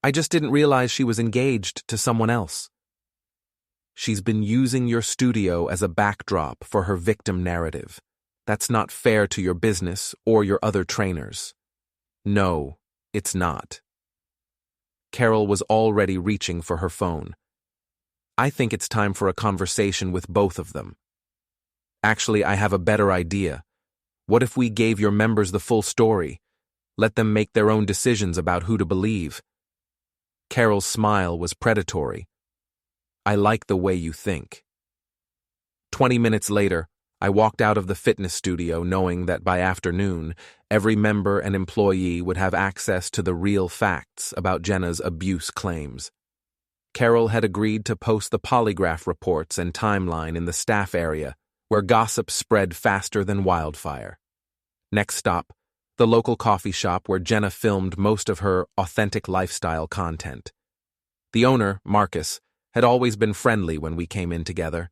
I just didn't realize she was engaged to someone else. She's been using your studio as a backdrop for her victim narrative. That's not fair to your business or your other trainers. No, it's not. Carol was already reaching for her phone. I think it's time for a conversation with both of them. Actually, I have a better idea. What if we gave your members the full story? Let them make their own decisions about who to believe. Carol's smile was predatory. I like the way you think. 20 minutes later, I walked out of the fitness studio knowing that by afternoon, every member and employee would have access to the real facts about Jenna's abuse claims. Carol had agreed to post the polygraph reports and timeline in the staff area, where gossip spread faster than wildfire. Next stop, the local coffee shop where Jenna filmed most of her authentic lifestyle content. The owner, Marcus, had always been friendly when we came in together.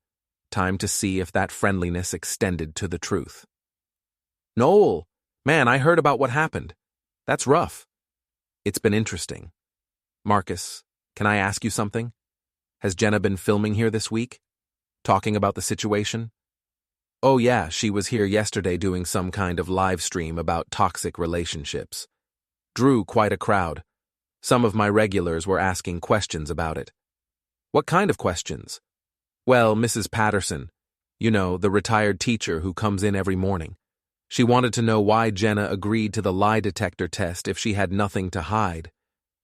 Time to see if that friendliness extended to the truth. Noel, man, I heard about what happened. That's rough. It's been interesting. Marcus, can I ask you something? Has Jenna been filming here this week? Talking about the situation? Oh yeah, she was here yesterday doing some kind of live stream about toxic relationships. Drew quite a crowd. Some of my regulars were asking questions about it. What kind of questions? Well, Mrs. Patterson, you know, the retired teacher who comes in every morning. She wanted to know why Jenna agreed to the lie detector test if she had nothing to hide.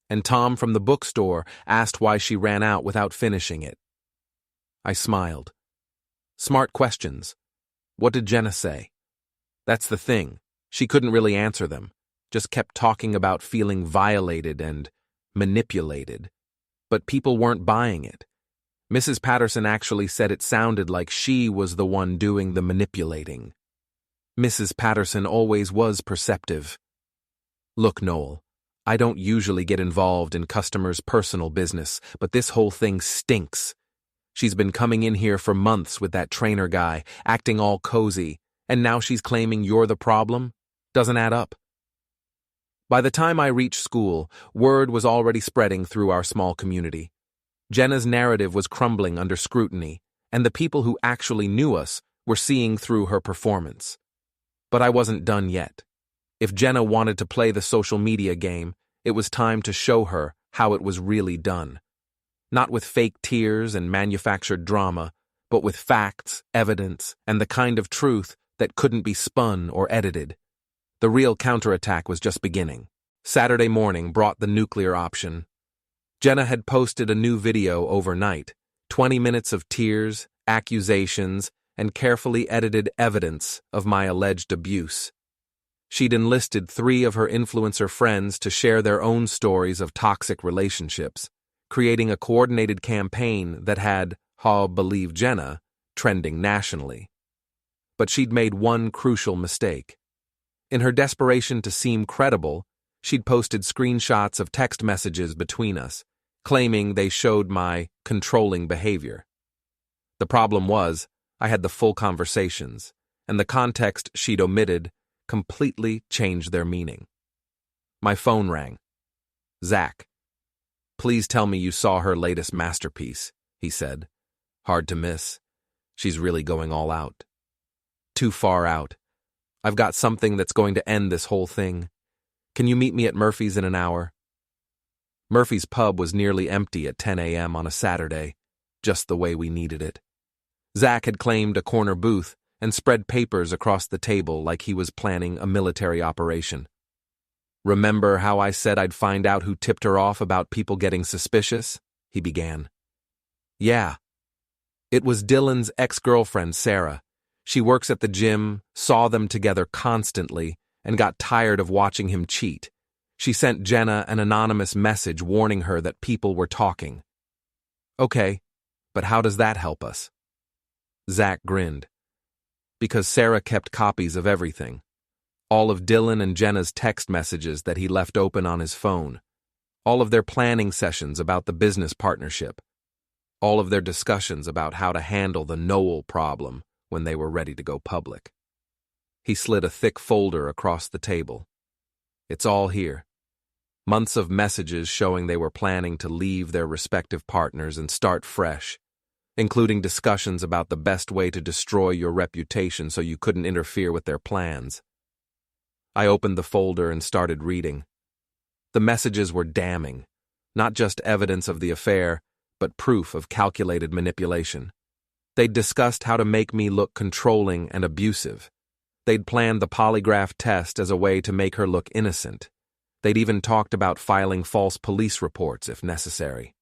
And Tom from the bookstore asked why she ran out without finishing it. I smiled. Smart questions. What did Jenna say? That's the thing. She couldn't really answer them. Just kept talking about feeling violated and manipulated. But people weren't buying it. Mrs. Patterson actually said it sounded like she was the one doing the manipulating. Mrs. Patterson always was perceptive. Look, Noel, I don't usually get involved in customers' personal business, but this whole thing stinks. She's been coming in here for months with that trainer guy, acting all cozy, and now she's claiming you're the problem? Doesn't add up. By the time I reached school, word was already spreading through our small community. Jenna's narrative was crumbling under scrutiny, and the people who actually knew us were seeing through her performance. But I wasn't done yet. If Jenna wanted to play the social media game, it was time to show her how it was really done. Not with fake tears and manufactured drama, but with facts, evidence, and the kind of truth that couldn't be spun or edited. The real counterattack was just beginning. Saturday morning brought the nuclear option. Jenna had posted a new video overnight, 20 minutes of tears, accusations, and carefully edited evidence of my alleged abuse. She'd enlisted 3 of her influencer friends to share their own stories of toxic relationships, creating a coordinated campaign that had, believe Jenna, trending nationally. But she'd made one crucial mistake. In her desperation to seem credible, she'd posted screenshots of text messages between us, claiming they showed my controlling behavior. The problem was, I had the full conversations, and the context she'd omitted completely changed their meaning. My phone rang. Zach. Please tell me you saw her latest masterpiece, he said. Hard to miss. She's really going all out. Too far out. I've got something that's going to end this whole thing. Can you meet me at Murphy's in an hour? Murphy's pub was nearly empty at 10 a.m. on a Saturday, just the way we needed it. Zach had claimed a corner booth and spread papers across the table like he was planning a military operation. Remember how I said I'd find out who tipped her off about people getting suspicious? He began. Yeah. It was Dylan's ex-girlfriend, Sarah. She works at the gym, saw them together constantly, and got tired of watching him cheat. She sent Jenna an anonymous message warning her that people were talking. Okay, but how does that help us? Zach grinned. Because Sarah kept copies of everything. All of Dylan and Jenna's text messages that he left open on his phone. All of their planning sessions about the business partnership. All of their discussions about how to handle the Noel problem when they were ready to go public. He slid a thick folder across the table. It's all here. Months of messages showing they were planning to leave their respective partners and start fresh, including discussions about the best way to destroy your reputation so you couldn't interfere with their plans. I opened the folder and started reading. The messages were damning, not just evidence of the affair, but proof of calculated manipulation. They'd discussed how to make me look controlling and abusive. They'd planned the polygraph test as a way to make her look innocent. They'd even talked about filing false police reports if necessary.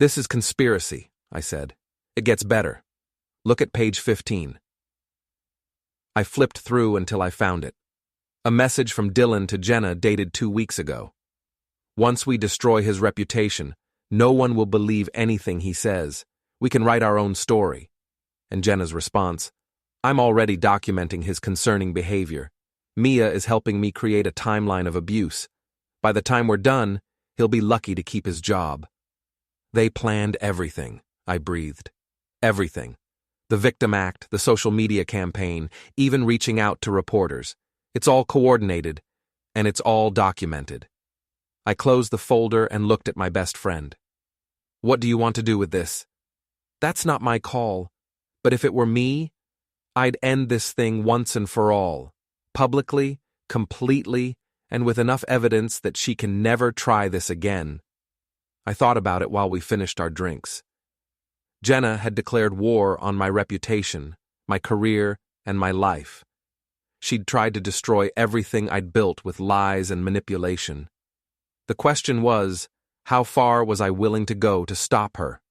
"This is conspiracy," I said. "It gets better. Look at page 15. I flipped through until I found it. A message from Dylan to Jenna dated 2 weeks ago. "Once we destroy his reputation, no one will believe anything he says. We can write our own story." And Jenna's response, "I'm already documenting his concerning behavior. Mia is helping me create a timeline of abuse. By the time we're done, he'll be lucky to keep his job." They planned everything, I breathed. Everything. The victim act, the social media campaign, even reaching out to reporters. It's all coordinated, and it's all documented. I closed the folder and looked at my best friend. "What do you want to do with this?" "That's not my call. But if it were me, I'd end this thing once and for all. Publicly, completely, and with enough evidence that she can never try this again." I thought about it while we finished our drinks. Jenna had declared war on my reputation, my career, and my life. She'd tried to destroy everything I'd built with lies and manipulation. The question was, how far was I willing to go to stop her?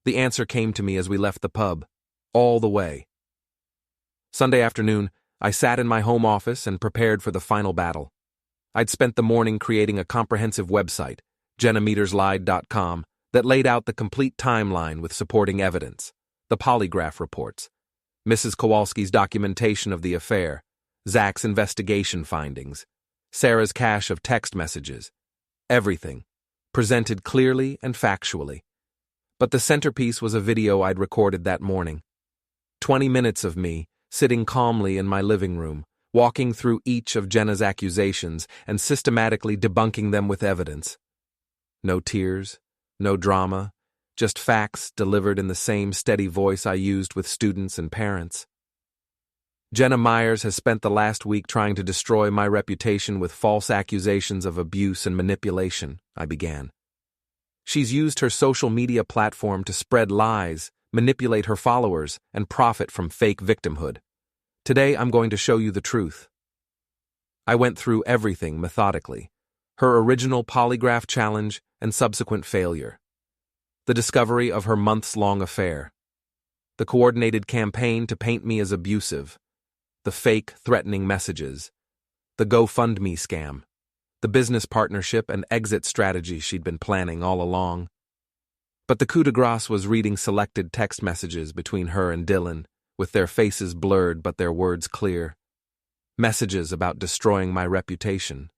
The answer came to me as we left the pub, all the way. Sunday afternoon, I sat in my home office and prepared for the final battle. I'd spent the morning creating a comprehensive website, jennameterslied.com, that laid out the complete timeline with supporting evidence, the polygraph reports, Mrs. Kowalski's documentation of the affair, Zach's investigation findings, Sarah's cache of text messages, everything, presented clearly and factually. But the centerpiece was a video I'd recorded that morning. 20 minutes of me, sitting calmly in my living room, walking through each of Jenna's accusations and systematically debunking them with evidence. No tears, no drama, just facts delivered in the same steady voice I used with students and parents. Jenna Myers has spent the last week trying to destroy my reputation with false accusations of abuse and manipulation, I began. She's used her social media platform to spread lies, manipulate her followers, and profit from fake victimhood. Today, I'm going to show you the truth. I went through everything methodically. Her original polygraph challenge and subsequent failure. The discovery of her months-long affair. The coordinated campaign to paint me as abusive. The fake, threatening messages. The GoFundMe scam. The business partnership and exit strategy she'd been planning all along. But the coup de grace was reading selected text messages between her and Dylan, with their faces blurred but their words clear. Messages about destroying my reputation.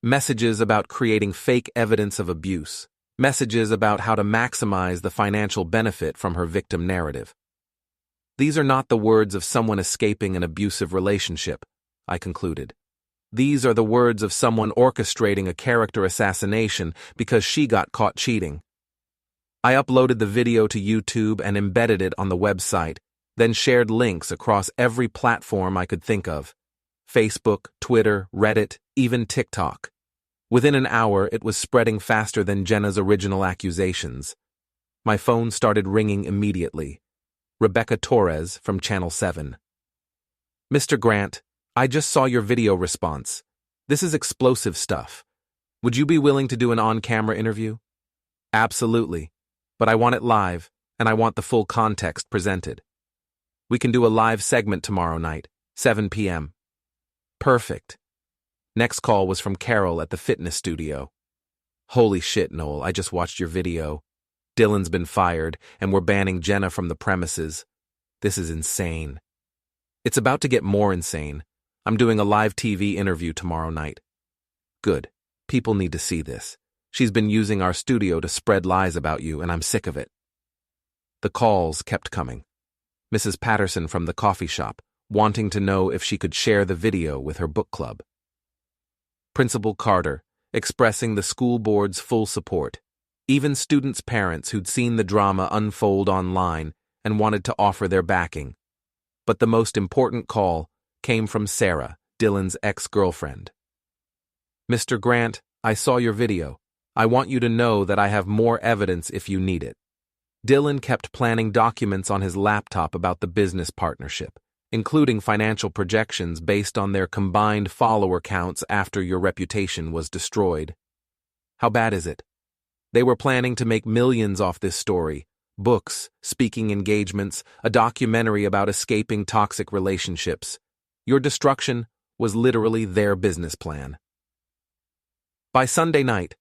Messages about creating fake evidence of abuse. Messages about how to maximize the financial benefit from her victim narrative. These are not the words of someone escaping an abusive relationship, I concluded. These are the words of someone orchestrating a character assassination because she got caught cheating. I uploaded the video to YouTube and embedded it on the website, then shared links across every platform I could think of. Facebook, Twitter, Reddit, even TikTok. Within an hour, it was spreading faster than Jenna's original accusations. My phone started ringing immediately. Rebecca Torres from Channel 7. "Mr. Grant, I just saw your video response. This is explosive stuff. Would you be willing to do an on-camera interview?" "Absolutely, but I want it live, and I want the full context presented. We can do a live segment tomorrow night, 7 p.m. "Perfect." Next call was from Carol at the fitness studio. "Holy shit, Noel, I just watched your video. Dylan's been fired, and we're banning Jenna from the premises. This is insane." "It's about to get more insane. I'm doing a live TV interview tomorrow night." "Good. People need to see this. She's been using our studio to spread lies about you, and I'm sick of it." The calls kept coming. Mrs. Patterson from the coffee shop, wanting to know if she could share the video with her book club. Principal Carter, expressing the school board's full support. Even students' parents who'd seen the drama unfold online and wanted to offer their backing. But the most important call came from Sarah, Dylan's ex-girlfriend. "Mr. Grant, I saw your video. I want you to know that I have more evidence if you need it." Dylan kept planning documents on his laptop about the business partnership, including financial projections based on their combined follower counts after your reputation was destroyed. How bad is it? They were planning to make millions off this story. Books, speaking engagements, a documentary about escaping toxic relationships. Your destruction was literally their business plan. By Sunday night,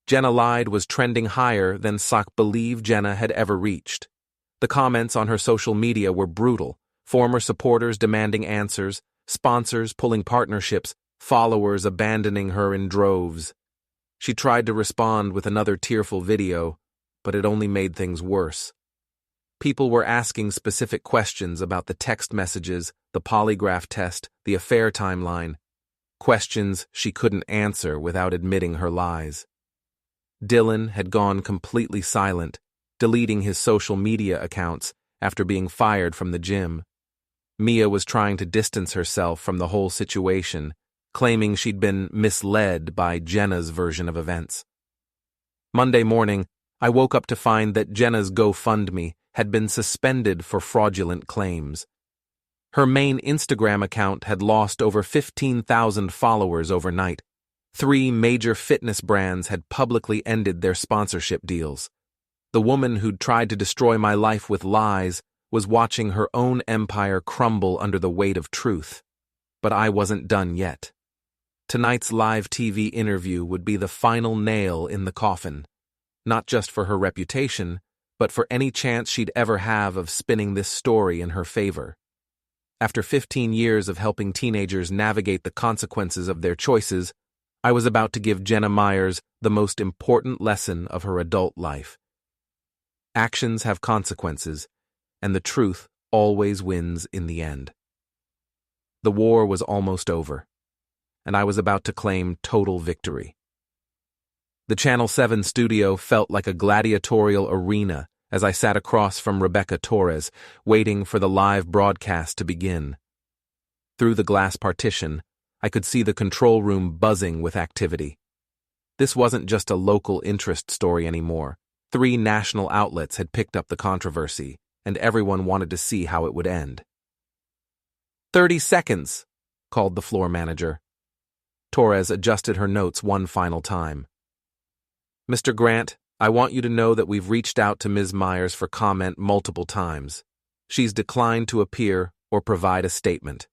Jenna Lied was trending higher than Sock believed Jenna had ever reached. The comments on her social media were brutal. Former supporters demanding answers, sponsors pulling partnerships, followers abandoning her in droves. She tried to respond with another tearful video, but it only made things worse. People were asking specific questions about the text messages, the polygraph test, the affair timeline. Questions she couldn't answer without admitting her lies. Dylan had gone completely silent, deleting his social media accounts after being fired from the gym. Mia was trying to distance herself from the whole situation, claiming she'd been misled by Jenna's version of events. Monday morning, I woke up to find that Jenna's GoFundMe had been suspended for fraudulent claims. Her main Instagram account had lost over 15,000 followers overnight. 3 major fitness brands had publicly ended their sponsorship deals. The woman who'd tried to destroy my life with lies was watching her own empire crumble under the weight of truth. But I wasn't done yet. Tonight's live TV interview would be the final nail in the coffin, not just for her reputation, but for any chance she'd ever have of spinning this story in her favor. After 15 years of helping teenagers navigate the consequences of their choices, I was about to give Jenna Myers the most important lesson of her adult life. Actions have consequences, and the truth always wins in the end. The war was almost over, and I was about to claim total victory. The Channel 7 studio felt like a gladiatorial arena as I sat across from Rebecca Torres, waiting for the live broadcast to begin. Through the glass partition, I could see the control room buzzing with activity. This wasn't just a local interest story anymore. 3 national outlets had picked up the controversy, and everyone wanted to see how it would end. 30 seconds, called the floor manager. Torres adjusted her notes one final time. "Mr. Grant, I want you to know that we've reached out to Ms. Myers for comment multiple times. She's declined to appear or provide a statement."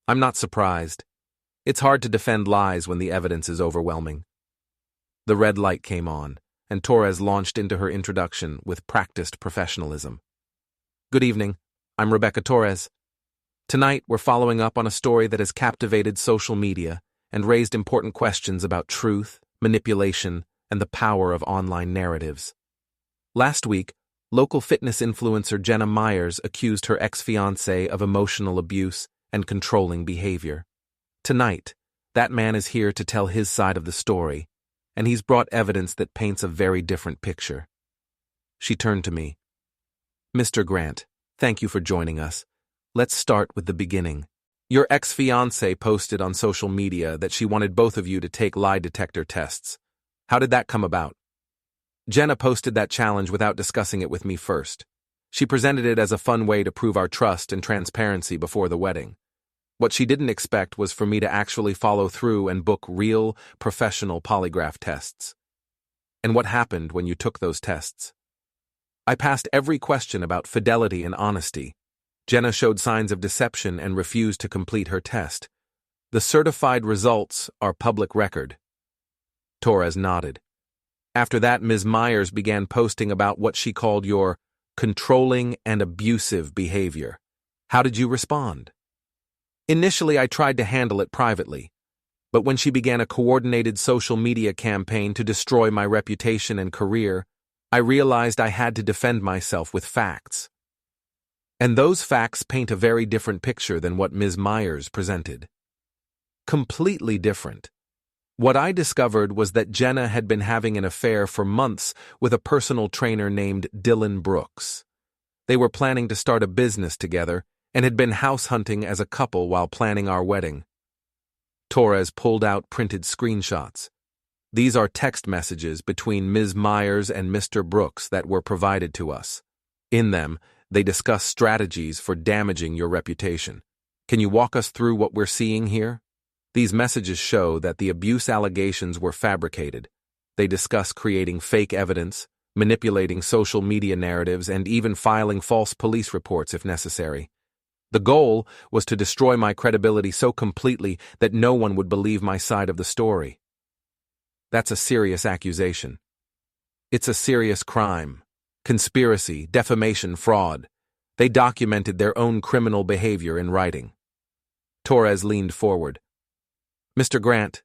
I'm not surprised. It's hard to defend lies when the evidence is overwhelming. The red light came on, and Torres launched into her introduction with practiced professionalism. "Good evening. I'm Rebecca Torres. Tonight, we're following up on a story that has captivated social media and raised important questions about truth, manipulation, and the power of online narratives. Last week, local fitness influencer Jenna Myers accused her ex-fiancé of emotional abuse and controlling behavior. Tonight, that man is here to tell his side of the story, and he's brought evidence that paints a very different picture." She turned to me. "Mr. Grant, thank you for joining us. Let's start with the beginning. Your ex-fiancé posted on social media that she wanted both of you to take lie detector tests. How did that come about?" Jenna posted that challenge without discussing it with me first. She presented it as a fun way to prove our trust and transparency before the wedding. What she didn't expect was for me to actually follow through and book real, professional polygraph tests. "And what happened when you took those tests?" "I passed every question about fidelity and honesty. Jenna showed signs of deception and refused to complete her test. The certified results are public record." Torres nodded. "After that, Ms. Myers began posting about what she called your controlling and abusive behavior. How did you respond?" "Initially, I tried to handle it privately, but when she began a coordinated social media campaign to destroy my reputation and career, I realized I had to defend myself with facts. And those facts paint a very different picture than what Ms. Myers presented." Completely different. What I discovered was that Jenna had been having an affair for months with a personal trainer named Dylan Brooks. They were planning to start a business together and had been house hunting as a couple while planning our wedding. Torres pulled out printed screenshots. These are text messages between Ms. Myers and Mr. Brooks that were provided to us. In them, they discuss strategies for damaging your reputation. Can you walk us through what we're seeing here? These messages show that the abuse allegations were fabricated. They discuss creating fake evidence, manipulating social media narratives, and even filing false police reports if necessary. The goal was to destroy my credibility so completely that no one would believe my side of the story. That's a serious accusation. It's a serious crime. Conspiracy, defamation, fraud. They documented their own criminal behavior in writing. Torres leaned forward. Mr. Grant,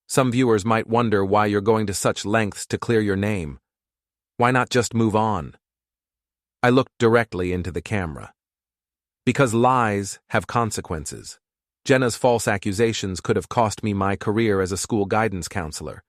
some viewers might wonder why you're going to such lengths to clear your name. Why not just move on? I looked directly into the camera. Because lies have consequences. Jenna's false accusations could have cost me my career as a school guidance counselor.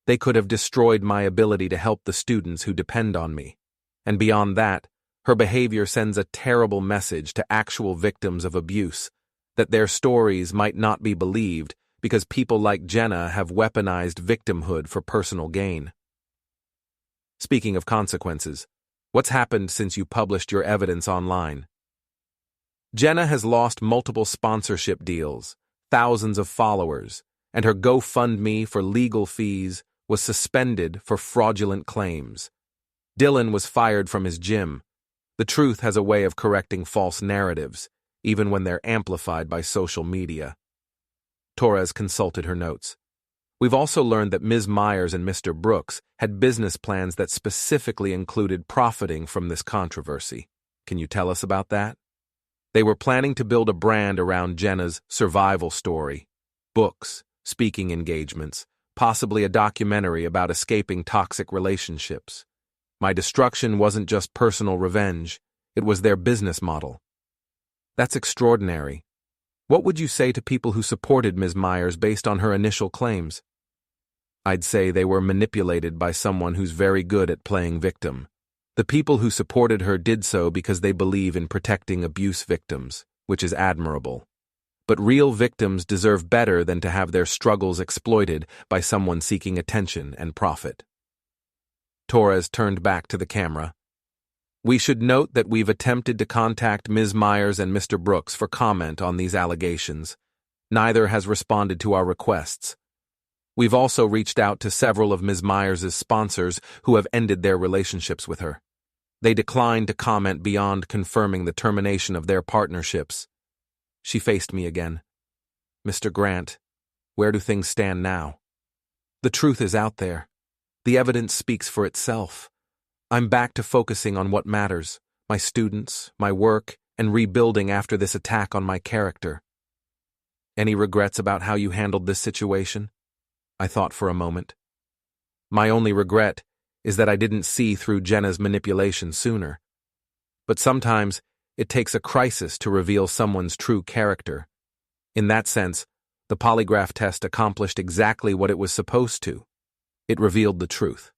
They could have destroyed my ability to help the students who depend on me. And beyond that, her behavior sends a terrible message to actual victims of abuse, that their stories might not be believed because people like Jenna have weaponized victimhood for personal gain. Speaking of consequences, what's happened since you published your evidence online? Jenna has lost multiple sponsorship deals, thousands of followers, and her GoFundMe for legal fees was suspended for fraudulent claims. Dylan was fired from his gym. The truth has a way of correcting false narratives, even when they're amplified by social media. Torres consulted her notes. We've also learned that Ms. Myers and Mr. Brooks had business plans that specifically included profiting from this controversy. Can you tell us about that? They were planning to build a brand around Jenna's survival story, books, speaking engagements, possibly a documentary about escaping toxic relationships. My destruction wasn't just personal revenge, it was their business model. That's extraordinary. What would you say to people who supported Ms. Myers based on her initial claims? I'd say they were manipulated by someone who's very good at playing victim. The people who supported her did so because they believe in protecting abuse victims, which is admirable. But real victims deserve better than to have their struggles exploited by someone seeking attention and profit. Torres turned back to the camera. We should note that we've attempted to contact Ms. Myers and Mr. Brooks for comment on these allegations. Neither has responded to our requests. We've also reached out to several of Ms. Myers' sponsors who have ended their relationships with her. They declined to comment beyond confirming the termination of their partnerships. She faced me again. Mr. Grant, where do things stand now? The truth is out there. The evidence speaks for itself. I'm back to focusing on what matters, my students, my work, and rebuilding after this attack on my character. Any regrets about how you handled this situation? I thought for a moment. My only regret is that I didn't see through Jenna's manipulation sooner. But sometimes it takes a crisis to reveal someone's true character. In that sense, the polygraph test accomplished exactly what it was supposed to. It revealed the truth.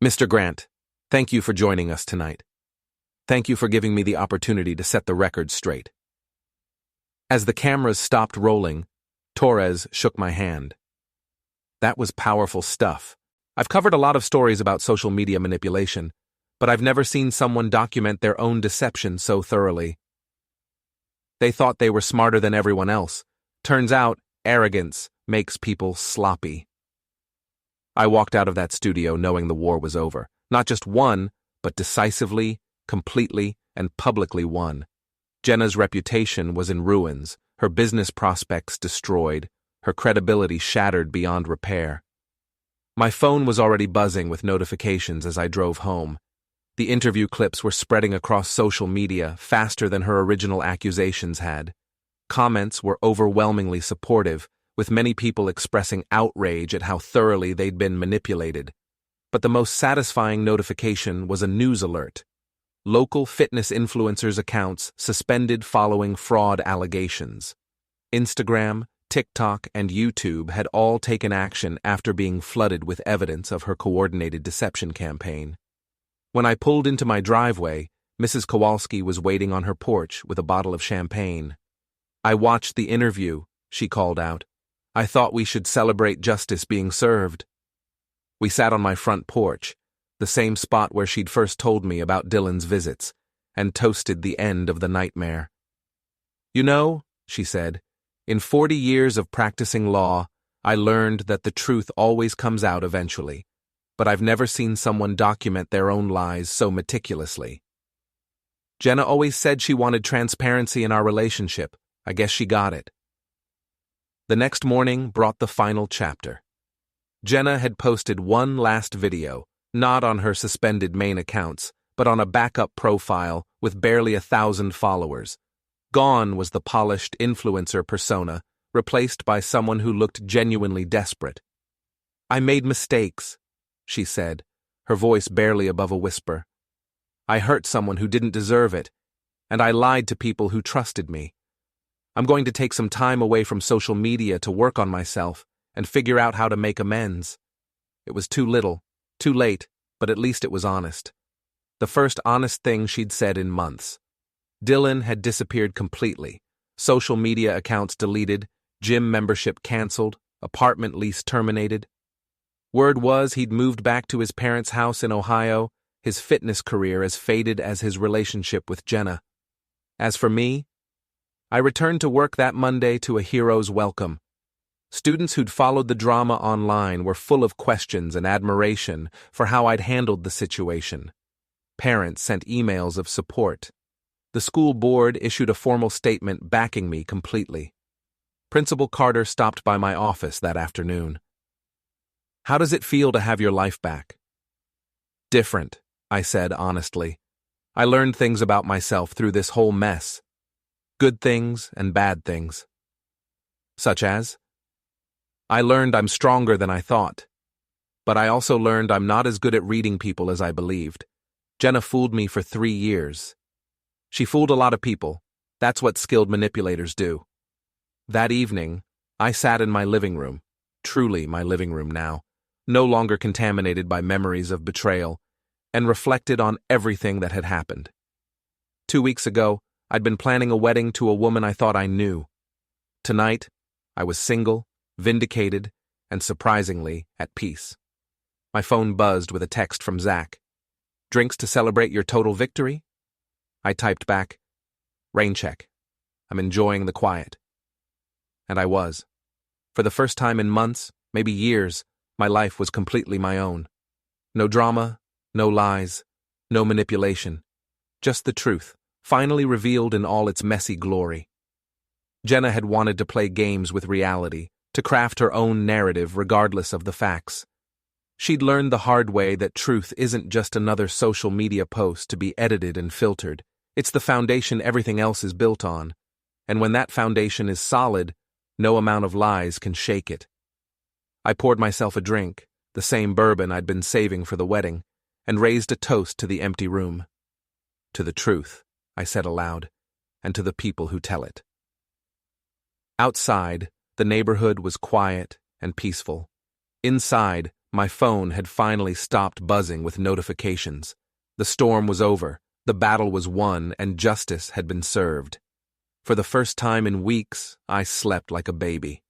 Mr. Grant, thank you for joining us tonight. Thank you for giving me the opportunity to set the record straight. As the cameras stopped rolling, Torres shook my hand. That was powerful stuff. I've covered a lot of stories about social media manipulation, but I've never seen someone document their own deception so thoroughly. They thought they were smarter than everyone else. Turns out, arrogance makes people sloppy. I walked out of that studio knowing the war was over. Not just won, but decisively, completely, and publicly won. Jenna's reputation was in ruins, her business prospects destroyed, her credibility shattered beyond repair. My phone was already buzzing with notifications as I drove home. The interview clips were spreading across social media faster than her original accusations had. Comments were overwhelmingly supportive, with many people expressing outrage at how thoroughly they'd been manipulated. But the most satisfying notification was a news alert. Local fitness influencers' accounts suspended following fraud allegations. Instagram, TikTok, and YouTube had all taken action after being flooded with evidence of her coordinated deception campaign. When I pulled into my driveway, Mrs. Kowalski was waiting on her porch with a bottle of champagne. "I watched the interview," she called out. "I thought we should celebrate justice being served." We sat on my front porch, the same spot where she'd first told me about Dylan's visits, and toasted the end of the nightmare. "You know," she said, "in 40 years of practicing law, I learned that the truth always comes out eventually, but I've never seen someone document their own lies so meticulously." Jenna always said she wanted transparency in our relationship. I guess she got it. The next morning brought the final chapter. Jenna had posted one last video, not on her suspended main accounts, but on a backup profile with barely 1,000 followers. Gone was the polished influencer persona, replaced by someone who looked genuinely desperate. "I made mistakes," she said, her voice barely above a whisper. "I hurt someone who didn't deserve it, and I lied to people who trusted me. I'm going to take some time away from social media to work on myself and figure out how to make amends." It was too little, too late, but at least it was honest. The first honest thing she'd said in months. Dylan had disappeared completely. Social media accounts deleted, gym membership canceled, apartment lease terminated. Word was he'd moved back to his parents' house in Ohio, his fitness career as faded as his relationship with Jenna. As for me, I returned to work that Monday to a hero's welcome. Students who'd followed the drama online were full of questions and admiration for how I'd handled the situation. Parents sent emails of support. The school board issued a formal statement backing me completely. Principal Carter stopped by my office that afternoon. "How does it feel to have your life back?" "Different," I said honestly. "I learned things about myself through this whole mess. Good things and bad things." "Such as?" "I learned I'm stronger than I thought. But I also learned I'm not as good at reading people as I believed. Jenna fooled me for 3 years. She fooled a lot of people. That's what skilled manipulators do." That evening, I sat in my living room, truly my living room now, no longer contaminated by memories of betrayal, and reflected on everything that had happened. 2 weeks ago, I'd been planning a wedding to a woman I thought I knew. Tonight, I was single, vindicated, and surprisingly at peace. My phone buzzed with a text from Zach. "Drinks to celebrate your total victory?" I typed back, "Rain check. I'm enjoying the quiet." And I was. For the first time in months, maybe years, my life was completely my own. No drama, no lies, no manipulation. Just the truth, finally revealed in all its messy glory. Jenna had wanted to play games with reality, to craft her own narrative regardless of the facts. She'd learned the hard way that truth isn't just another social media post to be edited and filtered. It's the foundation everything else is built on. And when that foundation is solid, no amount of lies can shake it. I poured myself a drink, the same bourbon I'd been saving for the wedding, and raised a toast to the empty room. "To the truth," I said aloud, "and to the people who tell it." Outside, the neighborhood was quiet and peaceful. Inside, my phone had finally stopped buzzing with notifications. The storm was over, the battle was won, and justice had been served. For the first time in weeks, I slept like a baby.